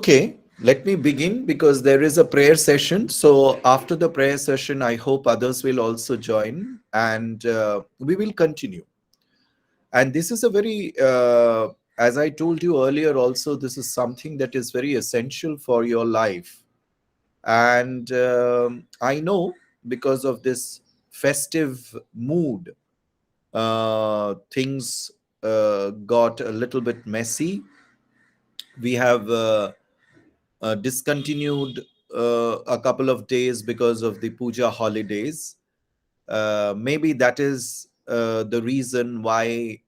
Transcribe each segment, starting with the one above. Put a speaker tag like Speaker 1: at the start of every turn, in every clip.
Speaker 1: Okay, let me begin because there is a prayer session. So after the prayer session, I hope others will also join and we will continue. And this is a very, as I told you earlier, also, this is something that is very essential for your life. And I know because of this festive mood, things got a little bit messy. We have discontinued a couple of days because of the puja holidays. Maybe that is the reason why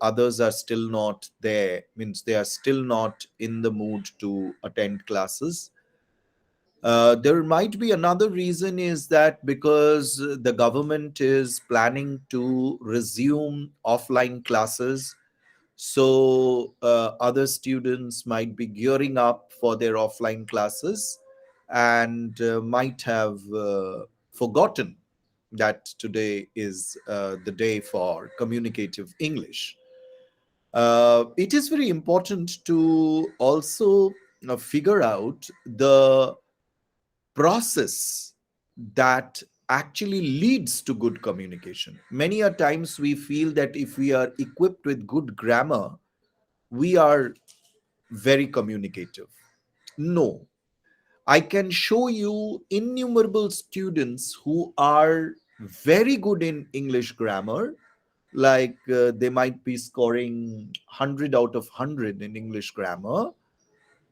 Speaker 1: others are still not there, means they are still not in the mood to attend classes. There might be another reason is that because the government is planning to resume offline classes, so other students might be gearing up for their offline classes and might have forgotten that today is the day for communicative English. It is very important to also figure out the process that actually leads to good communication. Many a times we feel that if we are equipped with good grammar, we are very communicative. No, I can show you innumerable students who are very good in English grammar, like they might be scoring 100 out of 100 in English grammar,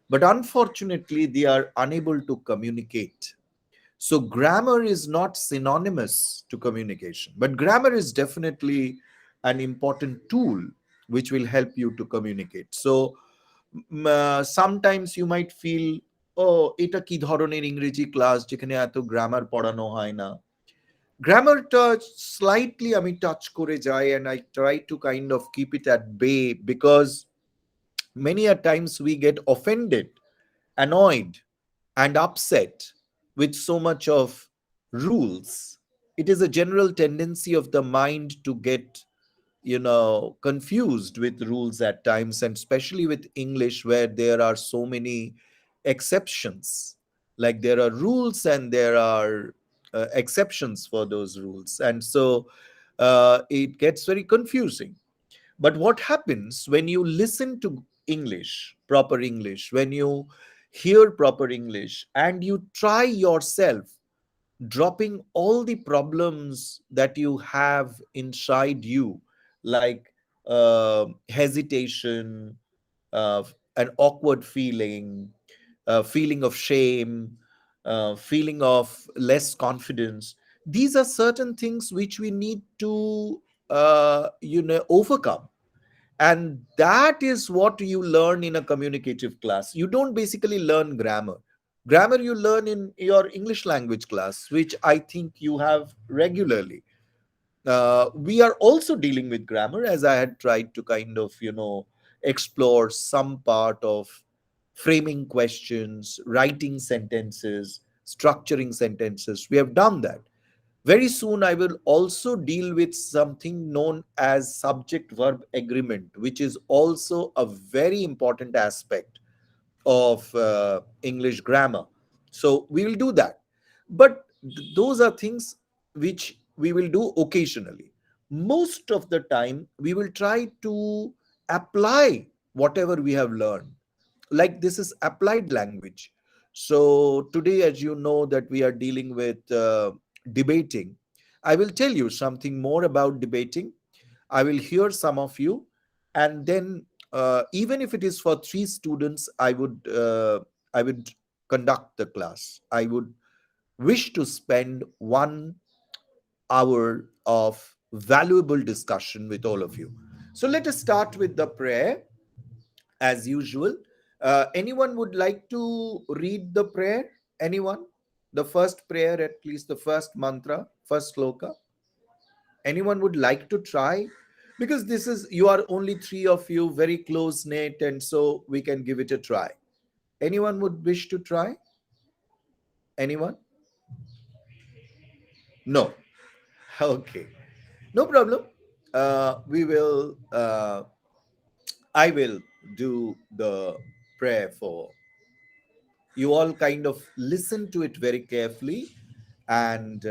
Speaker 1: but unfortunately, they are unable to communicate. So, grammar is not synonymous to communication, but grammar is definitely an important tool which will help you to communicate. So, sometimes you might feel, oh, এটা কি ধরনের ইংরেজি class যেখানে এত grammar পড়ানো হয় না। গ্রামারটা slightly আমি টাচ করে যাই and I try to kind of keep it at bay because many a times we get offended, annoyed, and upset with so much of rules. It is a general tendency of the mind to get, confused with rules at times, and especially with English, where there are so many exceptions. Like there are rules and there are exceptions for those rules. And so it gets very confusing. But what happens when you listen to English, proper English, when you hear proper English and you try yourself dropping all the problems that you have inside you, like hesitation, an awkward feeling, feeling of shame, feeling of less confidence. These are certain things which we need to, overcome, and that is what you learn in a communicative class. You don't basically learn grammar. Grammar you learn in your English language class, which I think you have regularly. We are also dealing with grammar, as I had tried to kind of, explore some part of framing questions, writing sentences, structuring sentences. We have done that. Very soon, I will also deal with something known as subject verb agreement, which is also a very important aspect of English grammar. So, we will do that. But those are things which we will do occasionally. Most of the time, we will try to apply whatever we have learned. Like this is applied language. So, today, as you know, that we are dealing with debating, I will tell you something more about debating. I will hear some of you, and then even if it is for three students, I would conduct the class. I would wish to spend 1 hour of valuable discussion with all of you. So let us start with the prayer as usual. Anyone would like to read the prayer? Anyone? The first prayer, at least the first mantra, first sloka. Anyone would like to try? Because this is, you are only three of you, very close knit, and so we can give it a try. Anyone would wish to try? Anyone? No. Okay. No problem. We will, I will do the prayer for you all kind of listen to it very carefully. And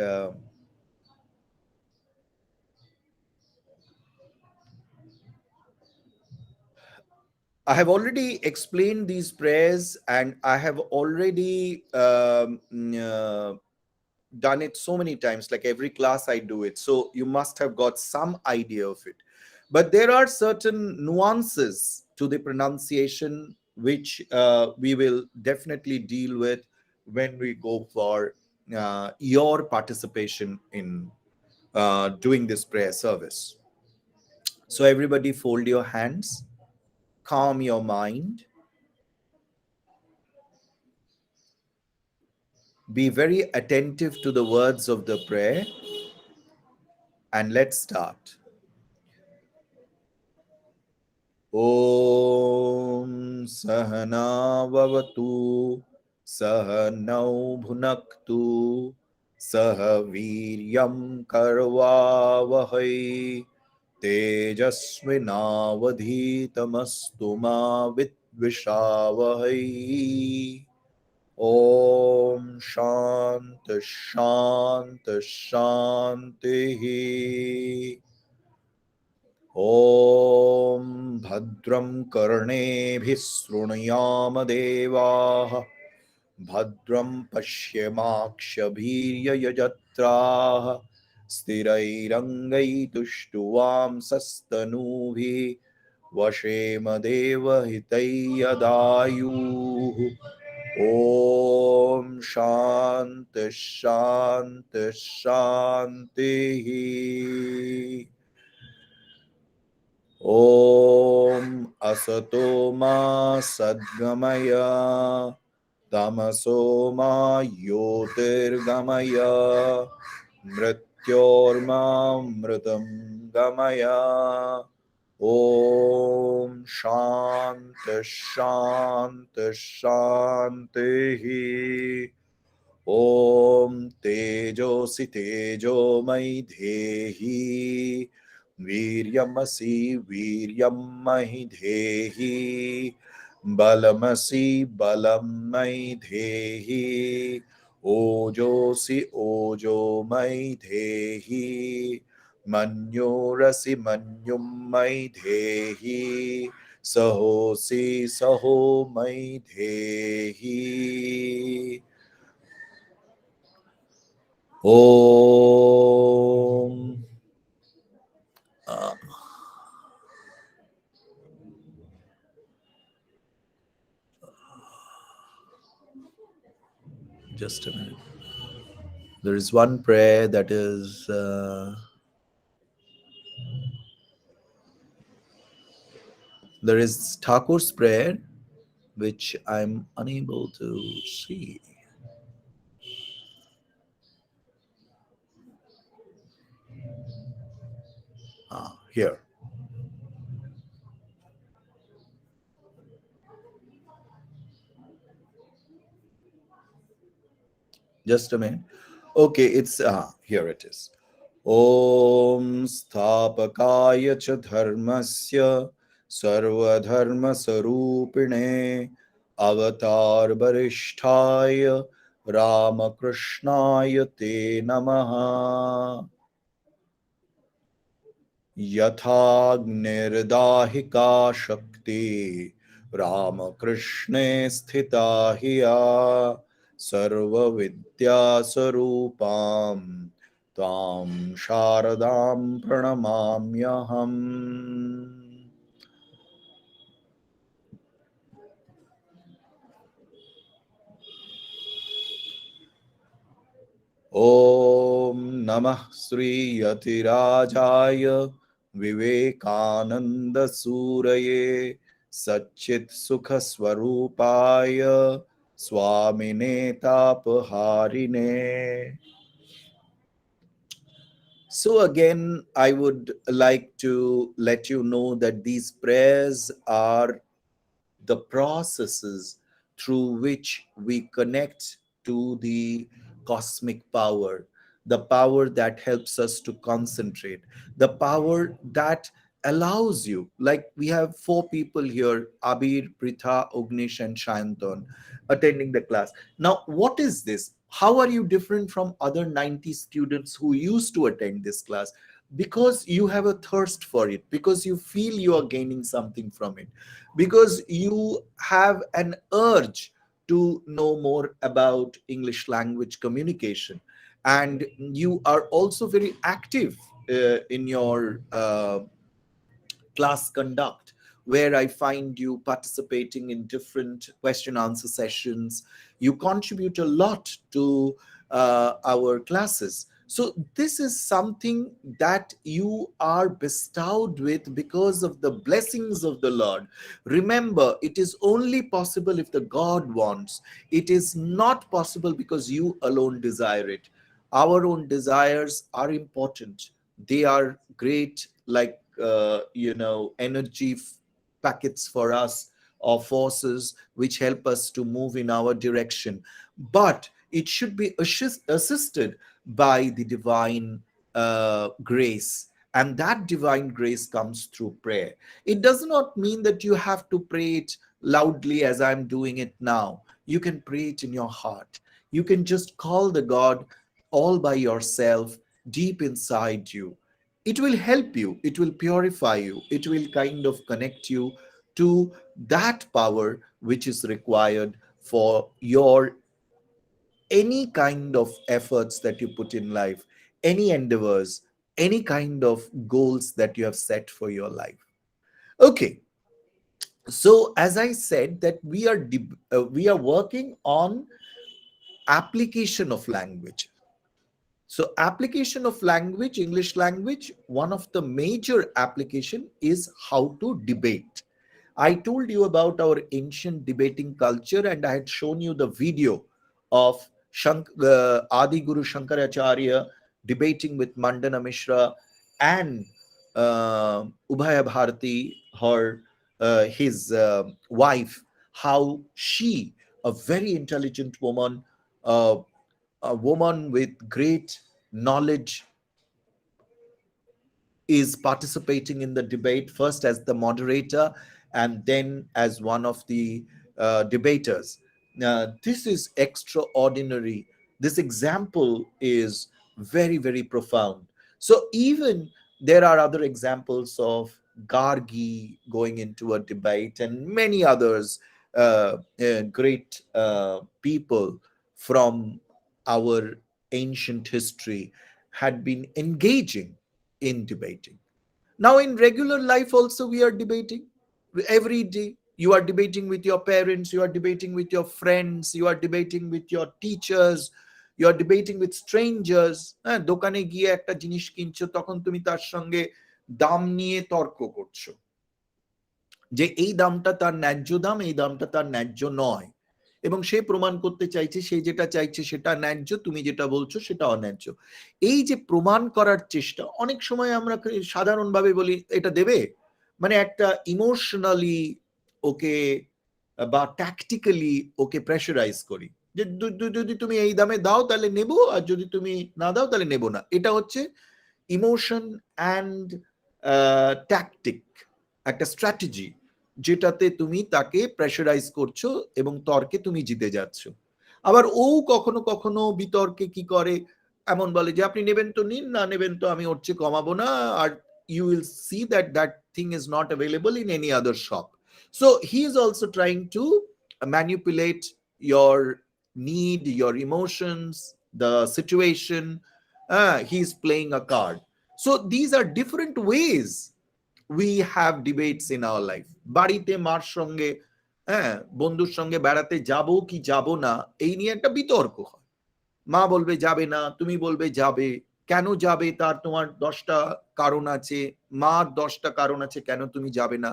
Speaker 1: I have already explained these prayers, and I have already done it so many times, like every class I do it. So you must have got some idea of it. But there are certain nuances to the pronunciation which we will definitely deal with when we go for your participation in doing this prayer service. So, everybody, fold your hands, calm your mind, be very attentive to the words of the prayer, and let's start. ॐ सहनाववतु सहनौ भुनक्तु सह वीर्यं करवावहै तेजस्विनावधीतमस्तु मा विद्विषावहै ॐ शान्ति शान्ति शान्तिः ॐ भद्रं कर्णेभिः शृणुयाम देवाः भद्रं पश्येमाक्षभिर्यजत्राः स्थिरैरङ्गैतुष्टुवांसस्तनूभिः वशेम देवहितैयदायुः ॐ शान्ति शान्ति शान्तिः ॐ असतो मा सद्गमय तमसो मा ज्योतिर्गमय मृत्योर्मामृतं गमय ॐ शान्ति शान्ति शान्तिः ॐ तेजोसि तेजोमयि धेहि वीर्यमसि वीर्यं महि धेहि बलमसि बलं मयि धेहि ओजोसि ओजो मयि धेहि मन्योरसि मन्युं मयि धेहि सहोसि सहो मयि धेहि ॐ just a minute. There is one prayer that is there is Thakur's prayer, which I'm unable to see. Here. Just a minute. Okay, it's here it is. Om Sthapakaya cha dharmasya sarvadharma sarupine avatar varishtaya Ramakrishnaya te namaha यथाग्निर्दाहिका शक्ति रामकृष्णे स्थिता हिया सर्वविद्यास्वरूपां त्वां शारदां प्रणमाम्यहम् ॐ नमः श्रीयतिराजाय विवेकानंद सूरये सच्चित् सुख स्वरूपाय स्वामिने तापहारिणे. So again, I would like to let you know that these prayers are the processes through which we connect to the cosmic power, the power that helps us to concentrate, the power that allows you, like we have four people here, Abir, Pritha, Ognish and Shayantan, attending the class. Now what is this? How are you different from other 90 students who used to attend this class? Because you have a thirst for it, because you feel you are gaining something from it, because you have an urge to know more about English language communication, and you are also very active in your class conduct, where I find you participating in different question answer sessions. You contribute a lot to our classes. So this is something that you are bestowed with because of the blessings of the Lord. Remember, it is only possible if the God wants. It is not possible because you alone desire it. Our own desires are important. They are great, like energy packets for us, or forces which help us to move in our direction, but it should be assisted by the divine grace, and that divine grace comes through prayer. It does not mean that you have to pray it loudly as I'm doing it now. You can pray it in your heart. You can just call the God all by yourself, deep inside you. It will help you, it will purify you, it will kind of connect you to that power which is required for your any kind of efforts that you put in life, any endeavors, any kind of goals that you have set for your life. Okay, so as I said that we are working on application of language. So application of language, English language, one of the major application is how to debate. I told you about our ancient debating culture, and I had shown you the video of Adi Guru Shankaracharya debating with Mandana Mishra and Ubhaya Bharati, his wife, how she, a very intelligent woman, uh, a woman with great knowledge, is participating in the debate, first as the moderator and then as one of the debaters. This is extraordinary. This example is very, very profound. So, even there are other examples of Gargi going into a debate and many others, great people from our ancient history had been engaging in debating. Now, in regular life, also, we are debating every day. You are debating with your parents, you are debating with your friends, you are debating with your teachers, you are debating with strangers. হ্যাঁ, দোকানে গিয়ে একটা জিনিস কিনছো, তখন তুমি তার সঙ্গে দাম নিয়ে তর্ক করছো যে এই দামটা তার ন্যায্য দাম, এই দামটা তার ন্যায্য নয়, এবং সে প্রমাণ করতে চাইছে সে যেটা চাইছে সেটা ন্যায্য, তুমি যেটা বলছো সেটা অন্যায্য। এই যে প্রমাণ করার চেষ্টা, অনেক সময় আমরা সাধারণভাবে বলি এটা দেবে, মানে একটা ইমোশনালি ওকে বা ট্যাকটিক্যালি ওকে প্রেশারাইজ করি যে যদি তুমি এই দামে দাও তাহলে নেবো, আর যদি তুমি না দাও তাহলে নেবো না। এটা হচ্ছে ইমোশন অ্যান্ড ট্যাকটিক, একটা স্ট্র্যাটেজি, যেটাতে তুমি তাকে প্রেশারাইজ করছো এবং তর্কে তুমি জিতে যাচ্ছ। আবার ও কখনো কখনো বিতর্কে কি করে, এমন বলে যে আপনি নেবেন তো নিন, না নেবেন তো আমি ওর চেয়ে কমাবো না, আর you will see that that thing is not available in any other shop. So he is also trying to manipulate your need, your emotions, the situation. He's playing a card. So these are different ways we have debates in our life. বাড়িতে মার সঙ্গে, হ্যাঁ, বন্ধুর সঙ্গে বেড়াতে যাব কি যাব না, এই নিয়ে একটা বিতর্ক হয়। মা বলবে যাবে না, তুমি বলবে যাবে। কেন যাবে তার তোমার 10টা কারণ আছে, মার 10টা কারণ আছে কেন তুমি যাবে না।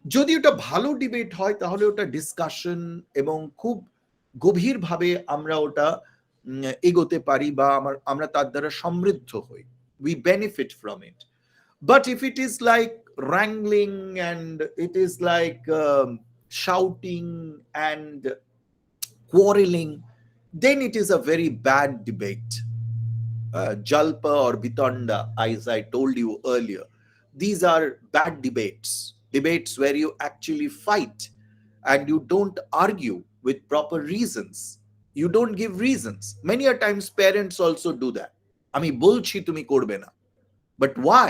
Speaker 1: যদি ওটা ভালো ডিবেট হয় তাহলে ওটা ডিসকাশন এবং খুব গভীরভাবে আমরা ওটা এগোতে পারি, বা আমরা তার দ্বারা সমৃদ্ধ হই, we benefit from it. But if it is like wrangling and it is like shouting and quarreling, then it is a very bad debate. Jalpa or Bitanda, as I told you earlier. these are bad debates, debates where you actually fight and you don't argue with proper reasons. You don't give reasons. Many a times parents also do that. আমি বলছি তুমি করবে না, but why?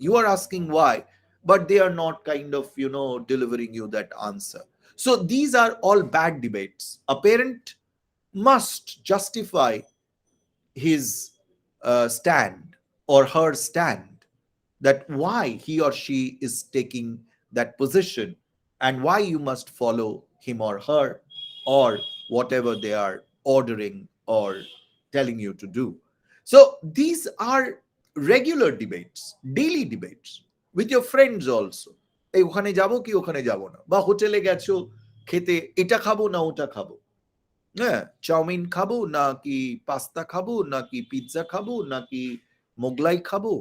Speaker 1: You are asking why, but they are not kind of, delivering you that answer. So these are all bad debates. A parent must justify his stand or her stand, that why he or she is taking that position, and why you must follow him or her, or whatever they are ordering or telling you to do. So these are regular debates, daily debates with your friends also. এই ওখানে যাব কি ওখানে যাব না, বা হোটেলে গেছো খেতে, এটা খাবো না ওটা খাবো, হ্যাঁ, চাউমিন খাবো নাকি পাস্তা খাবো নাকি পিৎজা খাবো নাকি মোগলাই খাবো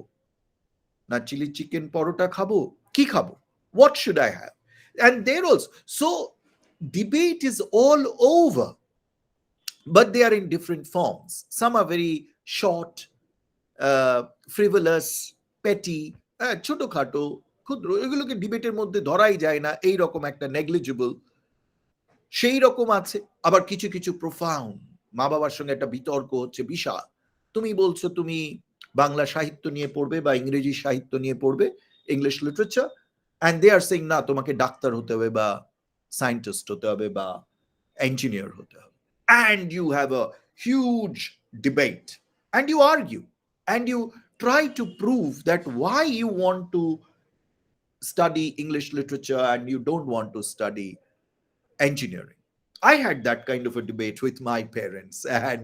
Speaker 1: না চিলি চিকেন পরোটা খাবো, কি খাবো, what should I have? And there also, so debate is all over, but they are in different forms. Some are very short, frivolous, petty, ছোটখাটো, ক্ষুদ্র, এগুলোকে ডিবেটের মধ্যে ধরাই যায় না, এই রকম একটা নেগলিজিবল। সেই রকম আছে আবার কিছু কিছু প্রোফাউন্ড, মা বাবার সঙ্গে একটা বিতর্ক হচ্ছে বিশাল, তুমি বলছো তুমি বাংলা সাহিত্য নিয়ে পড়বে বা ইংরেজি সাহিত্য নিয়ে পড়বে, English literature, and they are saying না তোমাকে ডাক্তার হতে হবে বা সায়েন্টিস্ট হতে হবে বা engineer হতে হবে, and you have a huge debate and you argue and you try to prove that why you want to study English literature and you don't want to study engineering. I had that kind of a debate with my parents. And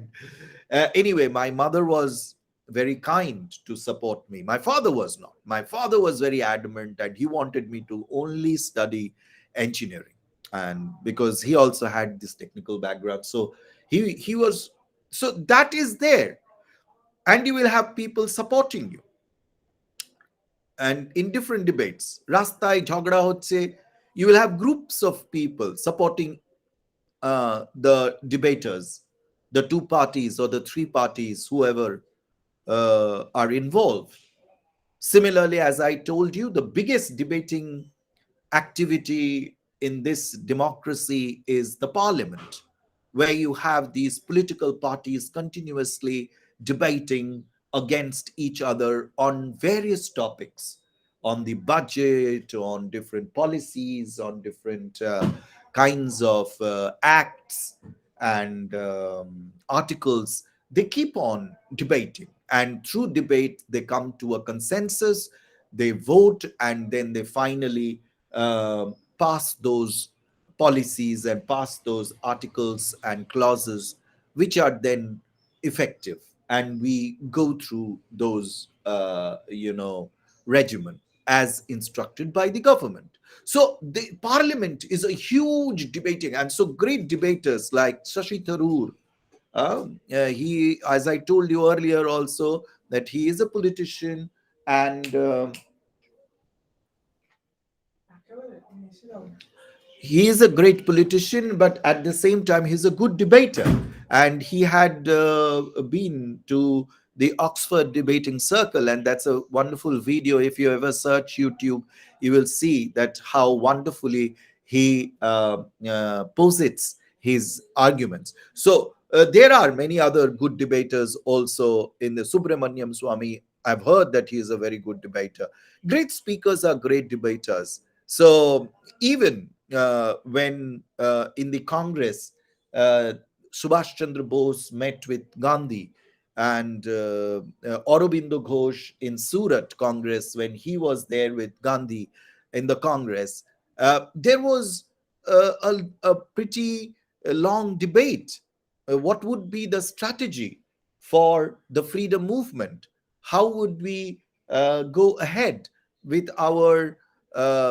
Speaker 1: anyway, my mother was very kind to support me. My father was not. My father was very adamant and he wanted me to only study engineering. And because he also had this technical background. So he was, so that is there. And you will have people supporting you. And in different debates, রাস্তায় ঝগড়া হচ্ছে, you will have groups of people supporting the debaters, the two parties or the three parties, whoever are involved. Similarly, as I told you, the biggest debating activity in this democracy is the parliament, where you have these political parties continuously debating against each other on various topics, on the budget, on different policies, on different kinds of acts and articles. They keep on debating, and through debate, they come to a consensus, they vote, and then they finally pass those policies and pass those articles and clauses, which are then effective. And we go through those, regimen as instructed by the government. So the parliament is a huge debating, and so great debaters like Shashi Tharoor, he, as I told you earlier also, that he is a politician, and he is a great politician, but at the same time, he's a good debater. And he had been to the Oxford Debating Circle, and that's a wonderful video. If you ever search YouTube, you will see that how wonderfully he posits his arguments. So there are many other good debaters also in the Subramaniam Swami. I've heard that he is a very good debater. Great speakers are great debaters. So even when in the Congress, Subhash Chandra Bose met with Gandhi, and Aurobindo Ghosh in Surat Congress, when he was there with Gandhi in the Congress, there was a pretty long debate. What would be the strategy for the freedom movement? How would we go ahead with our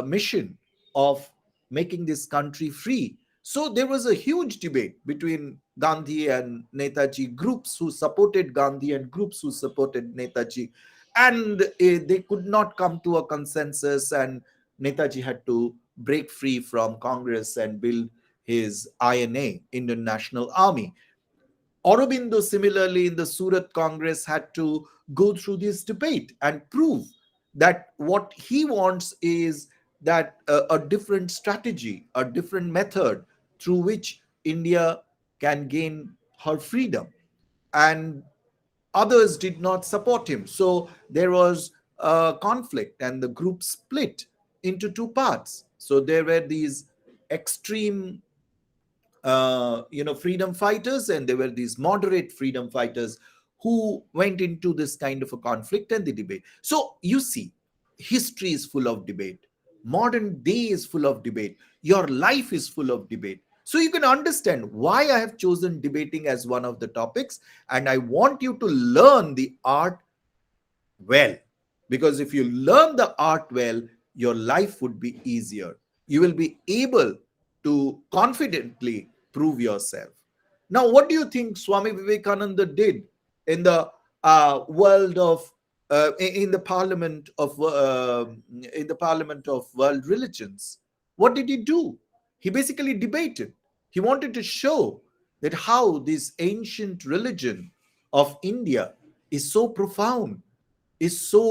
Speaker 1: mission of making this country free? So there was a huge debate between Gandhi and Netaji, groups who supported Gandhi and groups who supported Netaji. And they could not come to a consensus, and Netaji had to break free from Congress and build his INA, Indian National Army. Aurobindo, similarly, in the Surat Congress, had to go through this debate and prove that what he wants is that a different strategy, a different method through which India can gain her freedom. And others did not support him. So there was a conflict, and the group split into two parts. So there were these extreme freedom fighters, and there were these moderate freedom fighters who went into this kind of a conflict and the debate. So you see, history is full of debate, modern day is full of debate, your life is full of debate. So you can understand why I have chosen debating as one of the topics, and I want you to learn the art well. Because if you learn the art well, your life would be easier. You will be able to confidently prove yourself. Now, what do you think Swami Vivekananda did in the world of in the parliament of world religions? What did he do? He basically debated. He wanted to show that how this ancient religion of India is so profound, is so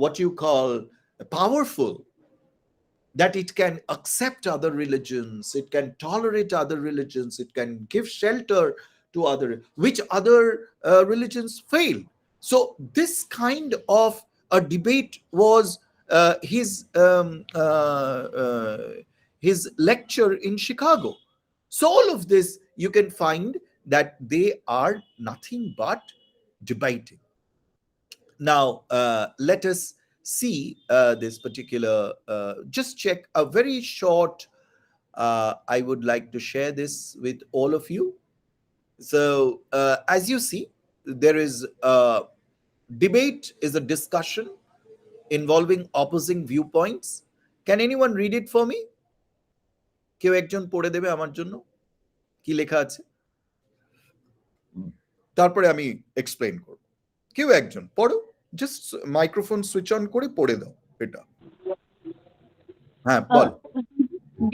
Speaker 1: what you call powerful, that it can accept other religions, it can tolerate other religions, it can give shelter to other, which other religions fail. So this kind of a debate was his lecture in Chicago. So all of this you can find that they are nothing but debating. Now, let us see this particular, just check a very short, I would like to share this with all of you. So, as you see, there is a debate is a discussion involving opposing viewpoints. Can anyone read it for me? কেউ একজন পড়ে দেবে আমার জন্য কি লেখা আছে, তারপরে আমি এক্সপ্লেইন করব। কেউ একজন পড়ো, জাস্ট মাইক্রোফোন সুইচ অন করে পড়ে দাও এটা। হ্যাঁ বল।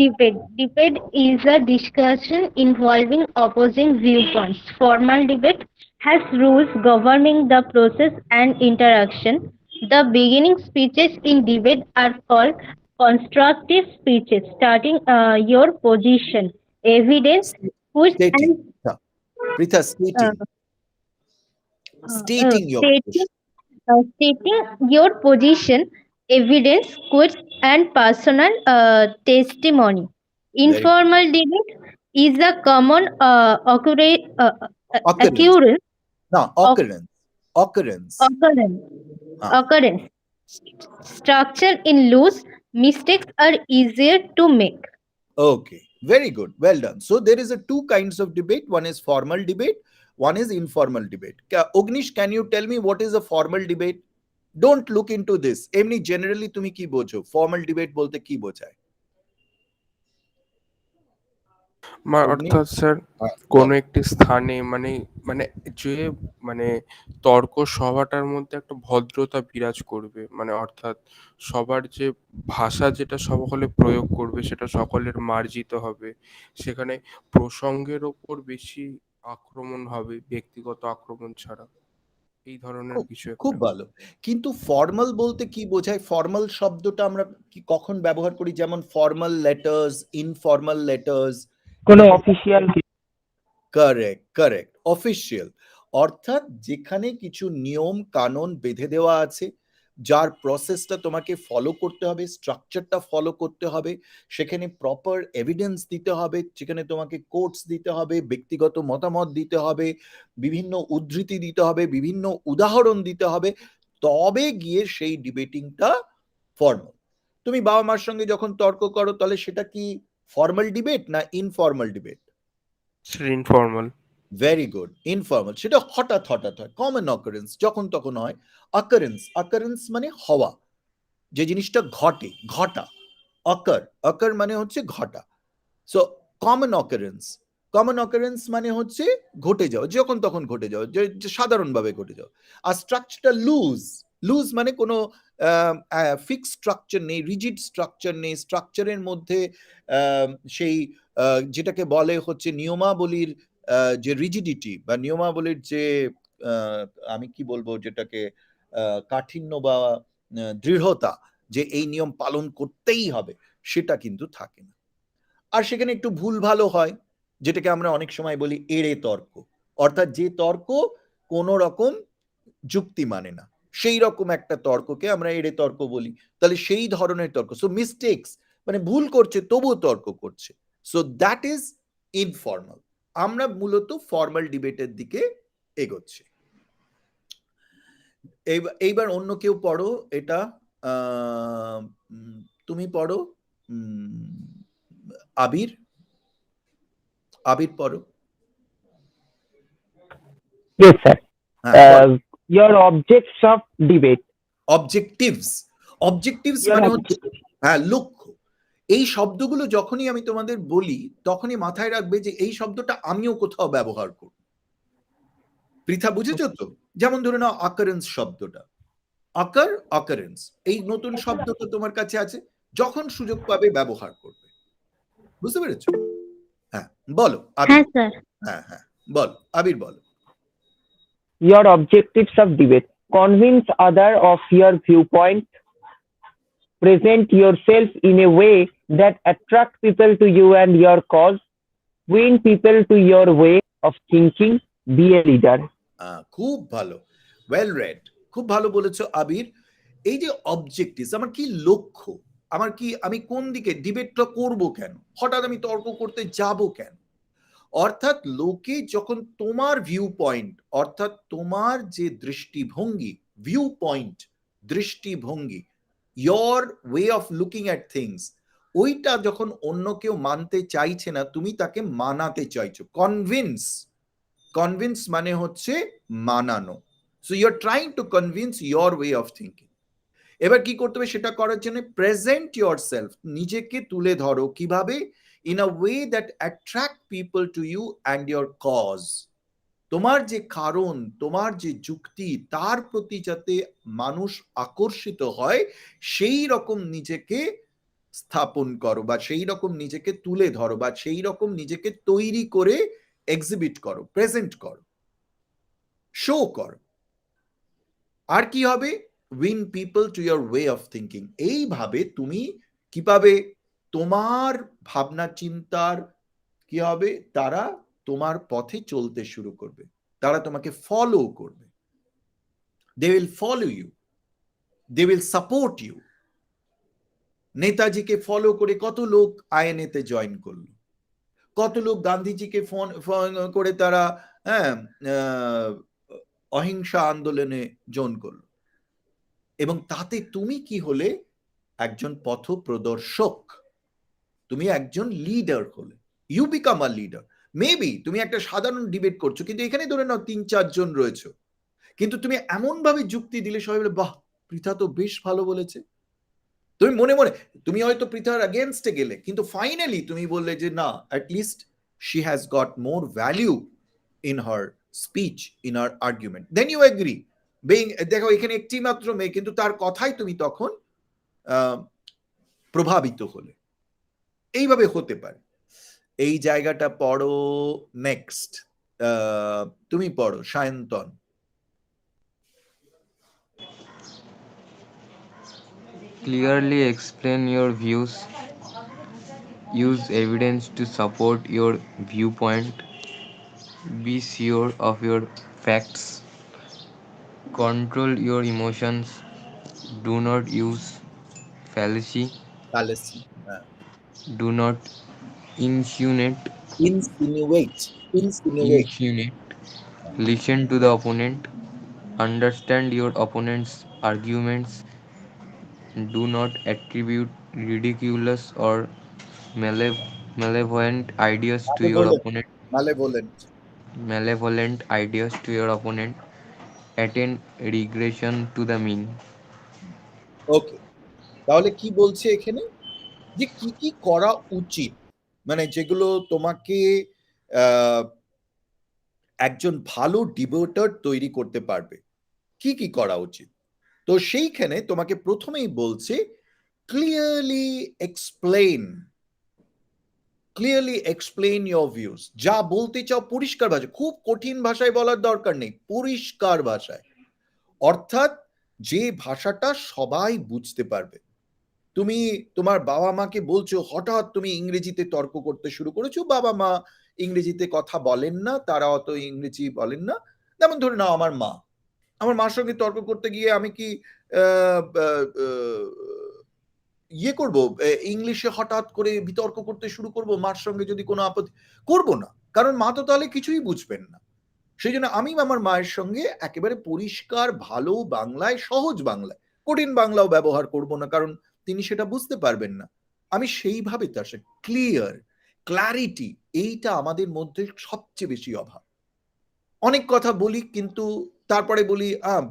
Speaker 2: Debate is a discussion involving opposing viewpoints. Formal debate has rules governing the process and interaction. The beginning speeches in debate are called constructive speeches, starting your position, evidence, push,
Speaker 1: Stating.
Speaker 2: and
Speaker 1: Pritha,
Speaker 2: uh,
Speaker 1: stating your
Speaker 2: stating,
Speaker 1: position.
Speaker 2: stating your position, evidence, quotes, and personal testimony.
Speaker 1: Very good.
Speaker 2: Informal debate is a common
Speaker 1: Occurrence.
Speaker 2: occurrence,
Speaker 1: No,
Speaker 2: of,
Speaker 1: occurrence. Occurrence.
Speaker 2: occurrence,
Speaker 1: Ah,
Speaker 2: occurrence. Structure in loose, mistakes are easier to make.
Speaker 1: okay. Very good. Well done. So there is a two kinds of debate. One is formal debate. One is informal debate. Ognish, can you tell me what is a formal debate? Don't look into this. এমনি generally তুমি কি বোঝো? Formal debate বলতে কি বোঝায়? Ognish?
Speaker 3: অর্থাৎ sir
Speaker 1: বল।
Speaker 3: কোনো একটি স্থানে মানে মানে যে মানে তর্ক সভাটার মধ্যে একটা ভদ্রতা বিরাজ করবে, মানে অর্থাৎ সবার যে ভাষা যেটা সকলে প্রয়োগ করবে সেটা সকলের মার্জিত হবে, সেখানে প্রসঙ্গের ওপর বেশি আক্রমণ হবে ব্যক্তিগত আক্রমণ ছাড়া, এই ধরনের
Speaker 1: খুব
Speaker 3: কিছু
Speaker 1: খুব
Speaker 3: একটা।
Speaker 1: ভালো। কিন্তু ফর্মাল বলতে কি বোঝায়? ফর্মাল শব্দটা আমরা কি কখন ব্যবহার করি? যেমন ফর্মাল লেটার্স, ইনফর্মাল লেটার্স।
Speaker 4: কোনো অফিসিয়াল
Speaker 1: কারেক্ট, কারেক্ট। অফিসিয়াল অর্থাৎ যেখানে কিছু নিয়ম কানুন বেঁধে দেওয়া আছে, যার প্রসেসটা তোমাকে ফলো করতে হবে, স্ট্রাকচারটা ফলো করতে হবে, সেখানে প্রপার এভিডেন্স দিতে হবে, সেখানে তোমাকে কোটস দিতে হবে, ব্যক্তিগত মতামত দিতে হবে, বিভিন্ন উদ্ধৃতি দিতে হবে, বিভিন্ন উদাহরণ দিতে হবে, তবে গিয়ে সেই ডিবেটিংটা ফর্মাল। তুমি বাবা মার সঙ্গে যখন তর্ক করো, তাহলে সেটা কি ফর্মাল ডিবেট না informal debate?
Speaker 3: Informal.
Speaker 1: Very good. Informal সেটা হঠাৎ হঠাৎ হয়, কমন অকারেন্স, যখন তখন হয়। অকারেন্স, অকারেন্স মানে হওয়া, যে জিনিসটা ঘটে, ঘটা। অকার, অকার মানে হচ্ছে ঘটা। So common occurrence, common occurrence মানে হচ্ছে ঘটে যাওয়া, যখন তখন ঘটে যাওয়া, যে সাধারণভাবে ঘটে যাওয়া। আর স্ট্রাকচারটা লুজ, লুজ মানে কোনো ফিক্স স্ট্রাকচার নেই, রিজিড স্ট্রাকচার নেই, স্ট্রাকচারের মধ্যে সেই যেটাকে বলে হচ্ছে নিয়মাবলীর যে রিজিডিটি বা নিয়মাবলীর যে আমি কি বলবো যেটাকে কাঠিন্য বা দৃঢ়তা যে এই নিয়ম পালন করতেই হবে, সেটা কিন্তু থাকে না। আর সেখানে একটু ভুল ভালো হয়, যেটাকে আমরা অনেক সময় বলি এড়ে তর্ক, অর্থাৎ যে তর্ক কোনো রকম যুক্তি মানে না, সেই রকম একটা তর্ককে আমরা এড়ে তর্ক বলি। তাহলে সেই ধরনের তর্ক, সো মিস্টেকস মানে ভুল করছে তবুও তর্ক করছে, সো দ্যাট ইজ ইনফর্মাল। আমরা মূলত ফর্মাল ডিবেটের দিকে এগোচ্ছি। এইবার অন্য কেউ পড়ো এটা, তুমি পড়ো, আবির, আবির পড়ো।
Speaker 4: Yes, sir.
Speaker 1: হ্যাঁ বলো।
Speaker 4: Your objects of debate.
Speaker 1: Objectives, objectives
Speaker 4: Your
Speaker 1: মানে হচ্ছে হ্যাঁ লক্ষ্য। এই শব্দগুলো যখনই আমি তোমাদের বলি তখনই মাথায় রাখবে যে এই শব্দটা আমিও কোথাও ব্যবহার করব। পৃথা বুঝেছো তো? যেমন ধরে নাও অকারেন্স শব্দটা, অকার, অকারেন্স, এই নতুন শব্দটা তোমার কাছে আছে, যখন সুযোগ পাবে ব্যবহার করবে। বুঝতে পেরেছো? হ্যাঁ বলো আবির।
Speaker 2: হ্যাঁ স্যার।
Speaker 1: হ্যাঁ হ্যাঁ বলো আবির, বলো।
Speaker 4: Your objectives of debate. Convince other of your viewpoint. Present yourself in a way that attract people to you and your cause. Win people to your way of thinking. Be a leader.
Speaker 1: খুব ভালো, well red, খুব ভালো বলেছো আবির। এই যে objectives, আমার কি লক্ষ্য, আমার কি, আমি কোন দিকে ডিবেটটা করব, কেন হঠাৎ আমি তর্ক করতে যাব কেন, অর্থাৎ লোকে যখন তোমার ভিউ পয়েন্ট, অর্থাৎ তোমার যে দৃষ্টিভঙ্গি, ভিউ পয়েন্ট দৃষ্টিভঙ্গি, your way of looking at things, ওইটা যখন অন্য কেউ মানতে চাইছে না, তুমি তাকে মানাতে চাইছো। কনভিন্স, কনভিন্স মানে হচ্ছে মানানো। So you are trying to convince your way of thinking. এবার কি করতে হবে সেটা করার জন্য? প্রেজেন্ট ইয়োর সেলফ, নিজেকে তুলে ধরো কিভাবে? In a way that attract people to you and your cause, তোমার যে কারণ, তোমার যে যুক্তি, তার প্রতি যাতে মানুষ আকর্ষিত হয়, সেই রকম নিজেকে স্থাপন করো, বা সেই রকম নিজেকে তুলে ধরো, বা সেই রকম নিজেকে তৈরি করে এক্সিবিট করো, প্রেজেন্ট করো, শো করো। আর কি হবে? Win people to your way of thinking. এইভাবে তুমি কি পাবে? তোমার ভাবনা চিন্তার কি হবে? তারা তোমার পথে চলতে শুরু করবে, তারা তোমাকে ফলো করবে, they will follow you, they will support you. নেতাজিকে ফলো করে কত লোক আইএনএতে জয়েন করলো, কত লোক গান্ধীজিকে ফোন করে তারা হ্যাঁ অহিংসা আন্দোলনে জয়েন করলো, এবং তাতে তুমি কি হলে? একজন পথ প্রদর্শক, তুমি একজন লিডার হলে। You become a leader. Maybe তুমি একটা সাধারণ ডিবেট করছো, কিন্তু এখানে ধরে নাও ৩-৪ জন রয়েছে, কিন্তু তুমি এমন ভাবে যুক্তি দিলে সবাই বলে বাহ, পৃথা তো বেশ ভালো বলেছে। তুমি মনে মনে, তুমি হয়তো পৃথার এগেনস্টে গেলে, কিন্তু ফাইনালি তুমি বললে যে না, at least she has got more value in her speech, in her argument, then you agree. দেখো এখানে একটি মাত্র মেয়ে, কিন্তু তার কথাই তুমি তখন প্রভাবিত হলে। এইভাবে হতে পারে। এই জায়গাটা পড়ো। নেক্সট তুমি পড়ো Sayantan.
Speaker 5: Clearly explain your views. Use evidence to support your viewpoint. Be sure of your facts. Control your emotions. Do not use fallacy.
Speaker 1: fallacy,
Speaker 5: Do not insinuate.
Speaker 1: insinuate, insinuate,
Speaker 5: Insinuate. Listen to the opponent. Understand your opponent's arguments. Do not attribute ridiculous or malevolent ideas to your
Speaker 1: malevolent,
Speaker 5: opponent.
Speaker 1: malevolent.
Speaker 5: Malevolent ideas to your opponent. Attain regression to the mean.
Speaker 1: ওকে, তাহলে কি বলছে এখানে? যে কি কি করা উচিত, মানে যেগুলো তোমাকে একজন ভালো ডিবেটর তৈরি করতে পারবে, কি কি করা উচিত। তো সেইখানে তোমাকে প্রথমেই বলছে clearly explain, clearly explain your views. যা বলতে চাও পরিষ্কার ভাষায়, খুব কঠিন ভাষায় বলার দরকার নেই, পরিষ্কার ভাষায়। অর্থাৎ যে ভাষাটা সবাই বুঝতে পারবে। তুমি তোমার বাবা মাকে বলছো, হঠাৎ তুমি ইংরেজিতে তর্ক করতে শুরু করেছো, বাবা মা ইংরেজিতে কথা বলেন না, তারা অত ইংরেজি বলেন না। যেমন ধরে নাও আমার মার সঙ্গে তর্ক করতে গিয়ে আমি কি ইয়ে করব, ইংলিশে হঠাৎ করে বিতর্ক করতে শুরু করব মার সঙ্গে যদি কোনো আপত্তি করব না, কারণ মা তো তাহলে কিছুই বুঝবেন না। সেই জন্য আমি আমার মায়ের সঙ্গে একেবারে পরিষ্কার ভালো বাংলায়, সহজ বাংলায়, কঠিন বাংলাও ব্যবহার করব না, কারণ তিনি সেটা বুঝতে পারবেন না। আমি সেইভাবে তার সাথে ক্লিয়ার, ক্ল্যারিটি, এইটা আমাদের মধ্যে সবচেয়ে বেশি অভাব। অনেক কথা বলি কিন্তু তারপরে বলি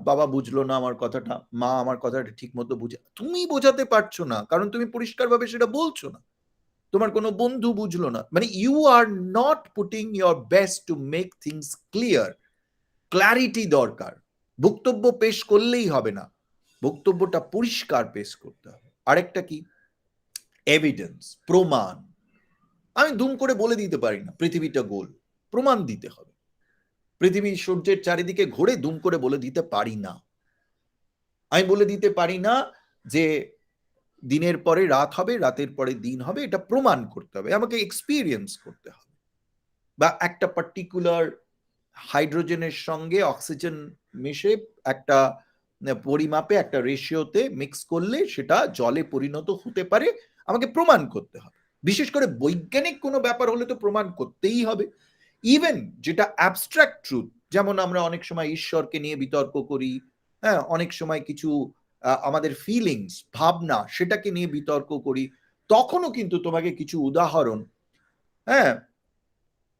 Speaker 1: বাবা বুঝলো না আমার কথাটা, মা আমার কথাটা ঠিক মতো বুঝে, তুমি বোঝাতে পারছো না কারণ তুমি পরিষ্কারভাবে সেটা বলছো না, তোমার কোনো বন্ধু বুঝলো না, মানে you are not putting your best to make things clear. Clarity দরকার। বক্তব্য পেশ করলেই হবে না, বক্তব্যটা পরিষ্কার পেশ করতে হবে। আরেকটা কি, এভিডেন্স, প্রমাণ। আমি দুম করে বলে দিতে পারি না পৃথিবীটা গোল, প্রমাণ দিতে হবে। পৃথিবী সূর্যের চারিদিকে ঘুরে দুম করে বলে দিতে পারি না। আমি বলে দিতে পারি না যে দিনের পরে রাত হবে, রাতের পরে দিন হবে, এটা প্রমাণ করতে হবে, আমাকে এক্সপিরিয়েন্স করতে হবে। বা একটা পার্টিকুলার হাইড্রোজেনের সঙ্গে অক্সিজেন মিশে একটা পরিমাপে একটা রেশিওতে মিক্স করলে সেটা জলে পরিণত হতে পারে, আমাকে প্রমাণ করতে হবে। বিশেষ করে বৈজ্ঞানিক কোনো ব্যাপার হলে তো প্রমাণ করতেই হবে। ইভেন যেটা অ্যাবস্ট্রাক্ট ট্রুথ, যেমন আমরা অনেক সময় ঈশ্বরকে নিয়ে বিতর্ক করি, হ্যাঁ, অনেক সময় কিছু আমাদের ফিলিংস, ভাবনা, সেটাকে নিয়ে বিতর্ক করি, তখনও কিন্তু তোমাকে কিছু উদাহরণ, হ্যাঁ,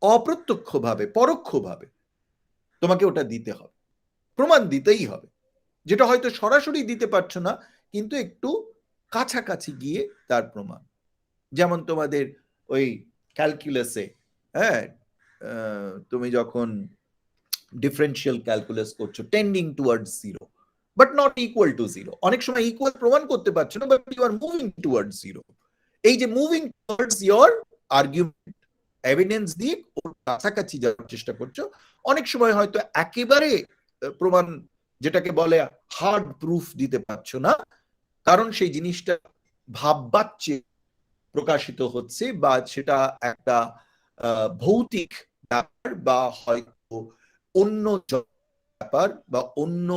Speaker 1: অপ্রত্যক্ষভাবে, পরোক্ষভাবে তোমাকে ওটা দিতে হবে, প্রমাণ দিতেই হবে, যেটা হয়তো সরাসরি দিতে পারছো না, কিন্তু একটু কাছাকাছি গিয়ে তার প্রমাণ। যেমন তোমাদের ওই ক্যালকুলাসে, হ্যাঁ, তুমি যখন ডিফারেন্সিয়াল ক্যালকুলাস করছো, tending towards zero but not equal to zero, অনেক সময় ইকুয়াল প্রমাণ করতে পারছো না, but you are moving towards zero. এই যে moving towards your argument, evidence দিয়ে ওর কাছাকাছি যাওয়ার চেষ্টা করছো, অনেক সময় হয়তো একেবারে প্রমাণ, যেটাকে বলে হার্ড প্রুফ, দিতে পারছো না, কারণ সেই জিনিসটা ভাববাচ্চে প্রকাশিত হচ্ছে, বা সেটা একটা ভৌতিক ব্যাপার, বা হয়তো অন্য ব্যাপার, বা অন্য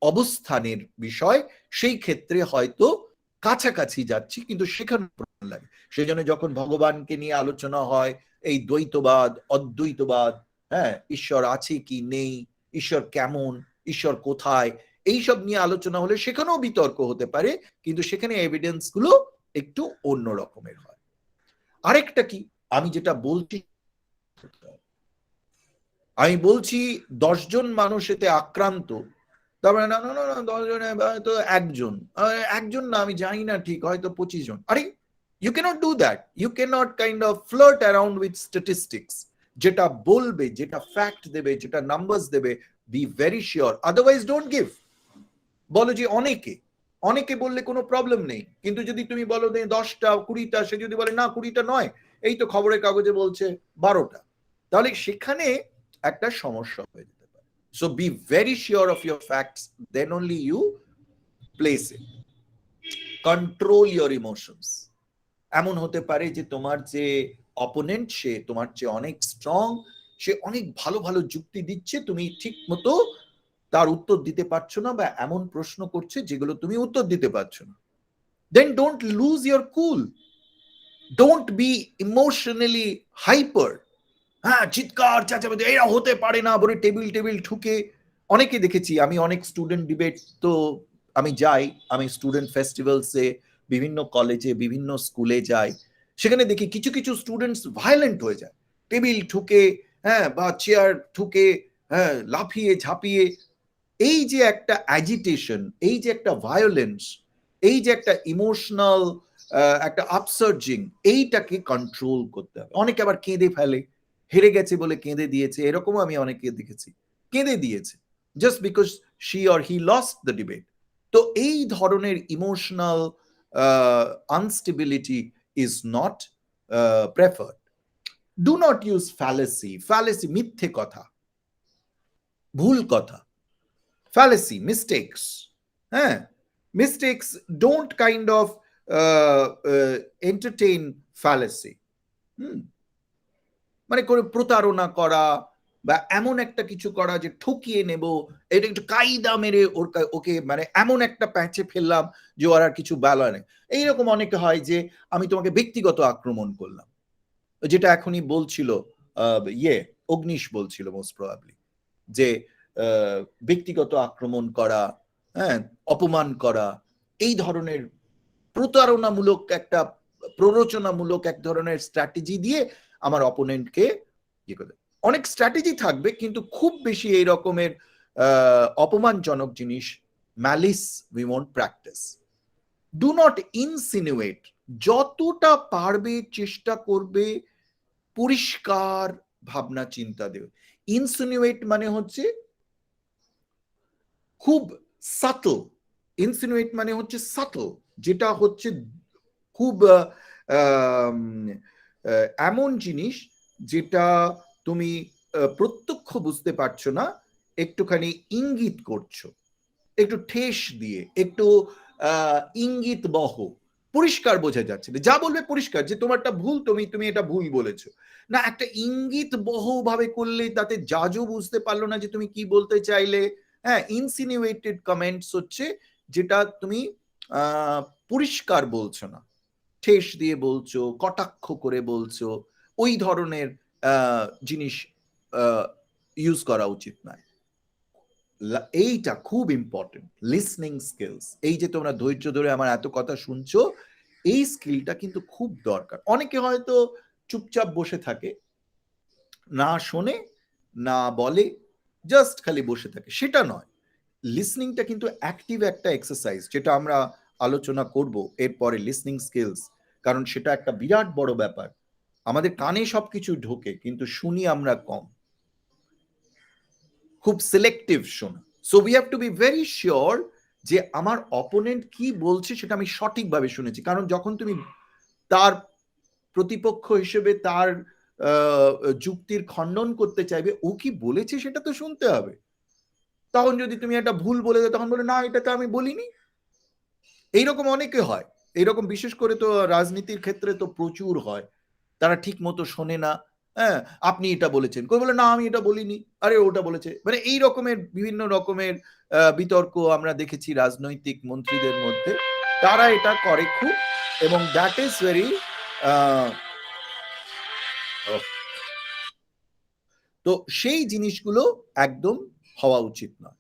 Speaker 1: অবস্থানের বিষয়, সেই ক্ষেত্রে হয়তো কাছাকাছি যাচ্ছি কিন্তু সেখানে প্রমাণ লাগে। সেই জন্য যখন ভগবানকে নিয়ে আলোচনা হয়, এই দ্বৈতবাদ, অদ্বৈতবাদ, হ্যাঁ, ঈশ্বর আছে কি নেই, ঈশ্বর কেমন, ঈশ্বর কোথায়, এইসব নিয়ে আলোচনা হলে সেখানেও বিতর্ক হতে পারে, কিন্তু সেখানে এভিডেন্স গুলো একটু অন্য রকমের হয়। আরেকটা কি, আমি যেটা বলছি, আমি বলছি 10 জন মানুষ এতে আক্রান্ত, তারপরে না না না না 10 জনে তো একজন, একজন না, আমি জানি না ঠিক, হয়তো 25 জন। আরে you can't do that, you can't kind of flirt around with statistics. যেটা বলবে, যেটা ফ্যাক্ট দেবে, যেটা নাম্বারস দেবে, be very sure, otherwise don't give. বলো যে অনেকে, অনেকে বললে কোনো প্রবলেম নেই, কিন্তু যদি তুমি বলো যে 10টা 20টা, সে যদি বলে না 20টা নয়, এই তো খবরের কাগজে বলছে 12টা, তাহলে সেখানে একটা সমস্যা হয়ে যেতে পারে। So be very sure of your facts, then only you place it. Control your emotions. এমন হতে পারে যে তোমার যে অপোনেন্ট, সে তোমার চেয়ে অনেক স্ট্রং, সে অনেক ভালো ভালো যুক্তি দিচ্ছে, তুমি ঠিক মতো তার উত্তর দিতে পারছো না, বা এমন প্রশ্ন করছে যেগুলো তুমি উত্তর দিতে পারছো না। Then don't lose your cool, don't be emotionally hyper. হ্যাঁ, চিৎকার চেঁচামেচি, এরা হতে পারে না বলে টেবিল টেবিল ঠুকে। অনেকে দেখেছি, আমি অনেক স্টুডেন্ট ডিবেট তো আমি যাই, আমি স্টুডেন্ট ফেস্টিভ্যালসে, বিভিন্ন কলেজে, বিভিন্ন স্কুলে যাই, সেখানে দেখি কিছু কিছু স্টুডেন্টস ভায়োলেন্ট হয়ে যায়, টেবিল ঠুকে, হ্যাঁ, বা চেয়ার ঠুকে, হ্যাঁ, লাফিয়ে ঝাঁপিয়ে। এই যে একটা অ্যাজিটেশন, এই যে একটা ভায়োলেন্স, এই যে একটা ইমোশনাল একটা আপসার্জিং, এইটাকে কন্ট্রোল করতে হবে। অনেকে আবার কেঁদে ফেলে, হেরে গেছে বলে কেঁদে দিয়েছে, এরকমও আমি অনেকে দেখেছি, কেঁদে দিয়েছে just because she or he lost the debate. তো এই ধরনের emotional instability is not preferred. Do not use ফ্যালেসি। ফ্যালেসি মিথ্যে কথা, ভুল কথা, fallacy, mistakes, হ্যাঁ, mistakes don't kind of entertain fallacy. মানে করে প্রতারণা করা বা এমন একটা কিছু করা যে ঠকিয়ে নেব, এটা একটু কায়দা মেরে ওকে মানে এমন একটা প্যাচে ফেললাম যে ওর আর কিছু বলা নেই। এইরকম অনেকে হয় যে আমি তোমাকে ব্যক্তিগত আক্রমণ করলাম, যেটা এখনই বলছিল অগ্নিশ বলছিল মোস্ট প্রবাবলি, যে ব্যক্তিগত আক্রমণ করা, হ্যাঁ, অপমান করা, এই ধরনের প্রতারণামূলক একটা প্ররোচনামূলক এক ধরনের স্ট্র্যাটেজি দিয়ে আমার অপোনেন্টকে ইয়ে করে। অনেক স্ট্র্যাটেজি থাকবে, কিন্তু খুব বেশি এই রকমের অপমানজনক জিনিস, malice, we won't practice. Do not insinuate, যতটা পারবে চেষ্টা করবে পরিষ্কার ভাবনা চিন্তা দেবে। ইনসিনুয়েট মানে হচ্ছে খুব সাটল, ইনসিনুয়েট মানে হচ্ছে সাটল, যেটা হচ্ছে খুব এমন জিনিস যেটা তুমি প্রত্যক্ষ বুঝতে পারছো না, একটুখানি ইঙ্গিত করছো, একটু ঠেস দিয়ে, একটু ইঙ্গিত বহ, পরিষ্কার বোঝা যাচ্ছে না, যা বলবে পরিষ্কার যে তোমারটা ভুল, তুমি এটা ভুল বলেছো না। একটা ইঙ্গিত বহ ভাবে করলে তাতে জাজও বুঝতে পারলো না যে তুমি কি বলতে চাইলে। হ্যাঁ, ইনসিনুয়েটেড কমেন্টস হচ্ছে যেটা তুমি পরিষ্কার বলছো না, ঠেস দিয়ে বলছো, কটাক্ষ করে বলছো, ওই ধরনের জিনিস ইউজ করা উচিত নয়। এইটা খুব ইম্পর্টেন্ট, লিসনিং স্কিলস। এই যে তোমরা ধৈর্য ধরে আমার এত কথা শুনছো, এই স্কিলটা কিন্তু খুব দরকার। অনেকে হয়তো চুপচাপ বসে থাকে, না শোনে, না বলে, জাস্ট খালি বসে থাকে, সেটা নয়। লিসনিংটা কিন্তু অ্যাক্টিভ একটা এক্সারসাইজ, যেটা আমরা আলোচনা করব এরপরে, লিসনিং স্কিলস। কারণ সেটা একটা বিরাট বড় ব্যাপার। আমাদের কানে সবকিছু ঢোকে, কিন্তু শুনি আমরা কম, খুব সিলেক্টিভ শোনা। So we have to B very sure যে আমার অপোনেন্ট কি বলছে সেটা আমি সঠিকভাবে শুনেছি। কারণ যখন তুমি তার প্রতিপক্ষ হিসেবে তার যুক্তির খণ্ডন করতে চাইবে, ও কি বলেছে সেটা তো শুনতে হবে। তখন যদি তুমি একটা ভুল বলে দাও, তখন বলে না, এটা তো আমি বলিনি। এইরকম অনেকে হয়, এইরকম বিশেষ করে তো রাজনীতির ক্ষেত্রে তো প্রচুর হয়, তারা ঠিক মতো শোনে না। হ্যাঁ, আপনি এটা বলেছেন, কেউ বলে না আমি এটা বলিনি, আরে ওটা বলেছে। মানে এই রকমের বিভিন্ন রকমের বিতর্ক আমরা দেখেছি রাজনৈতিক মন্ত্রীদের মধ্যে, তারা এটা করে খুব, এবং দ্যাট ইজ ভেরি তো সেই জিনিসগুলো একদম হওয়া উচিত নয়।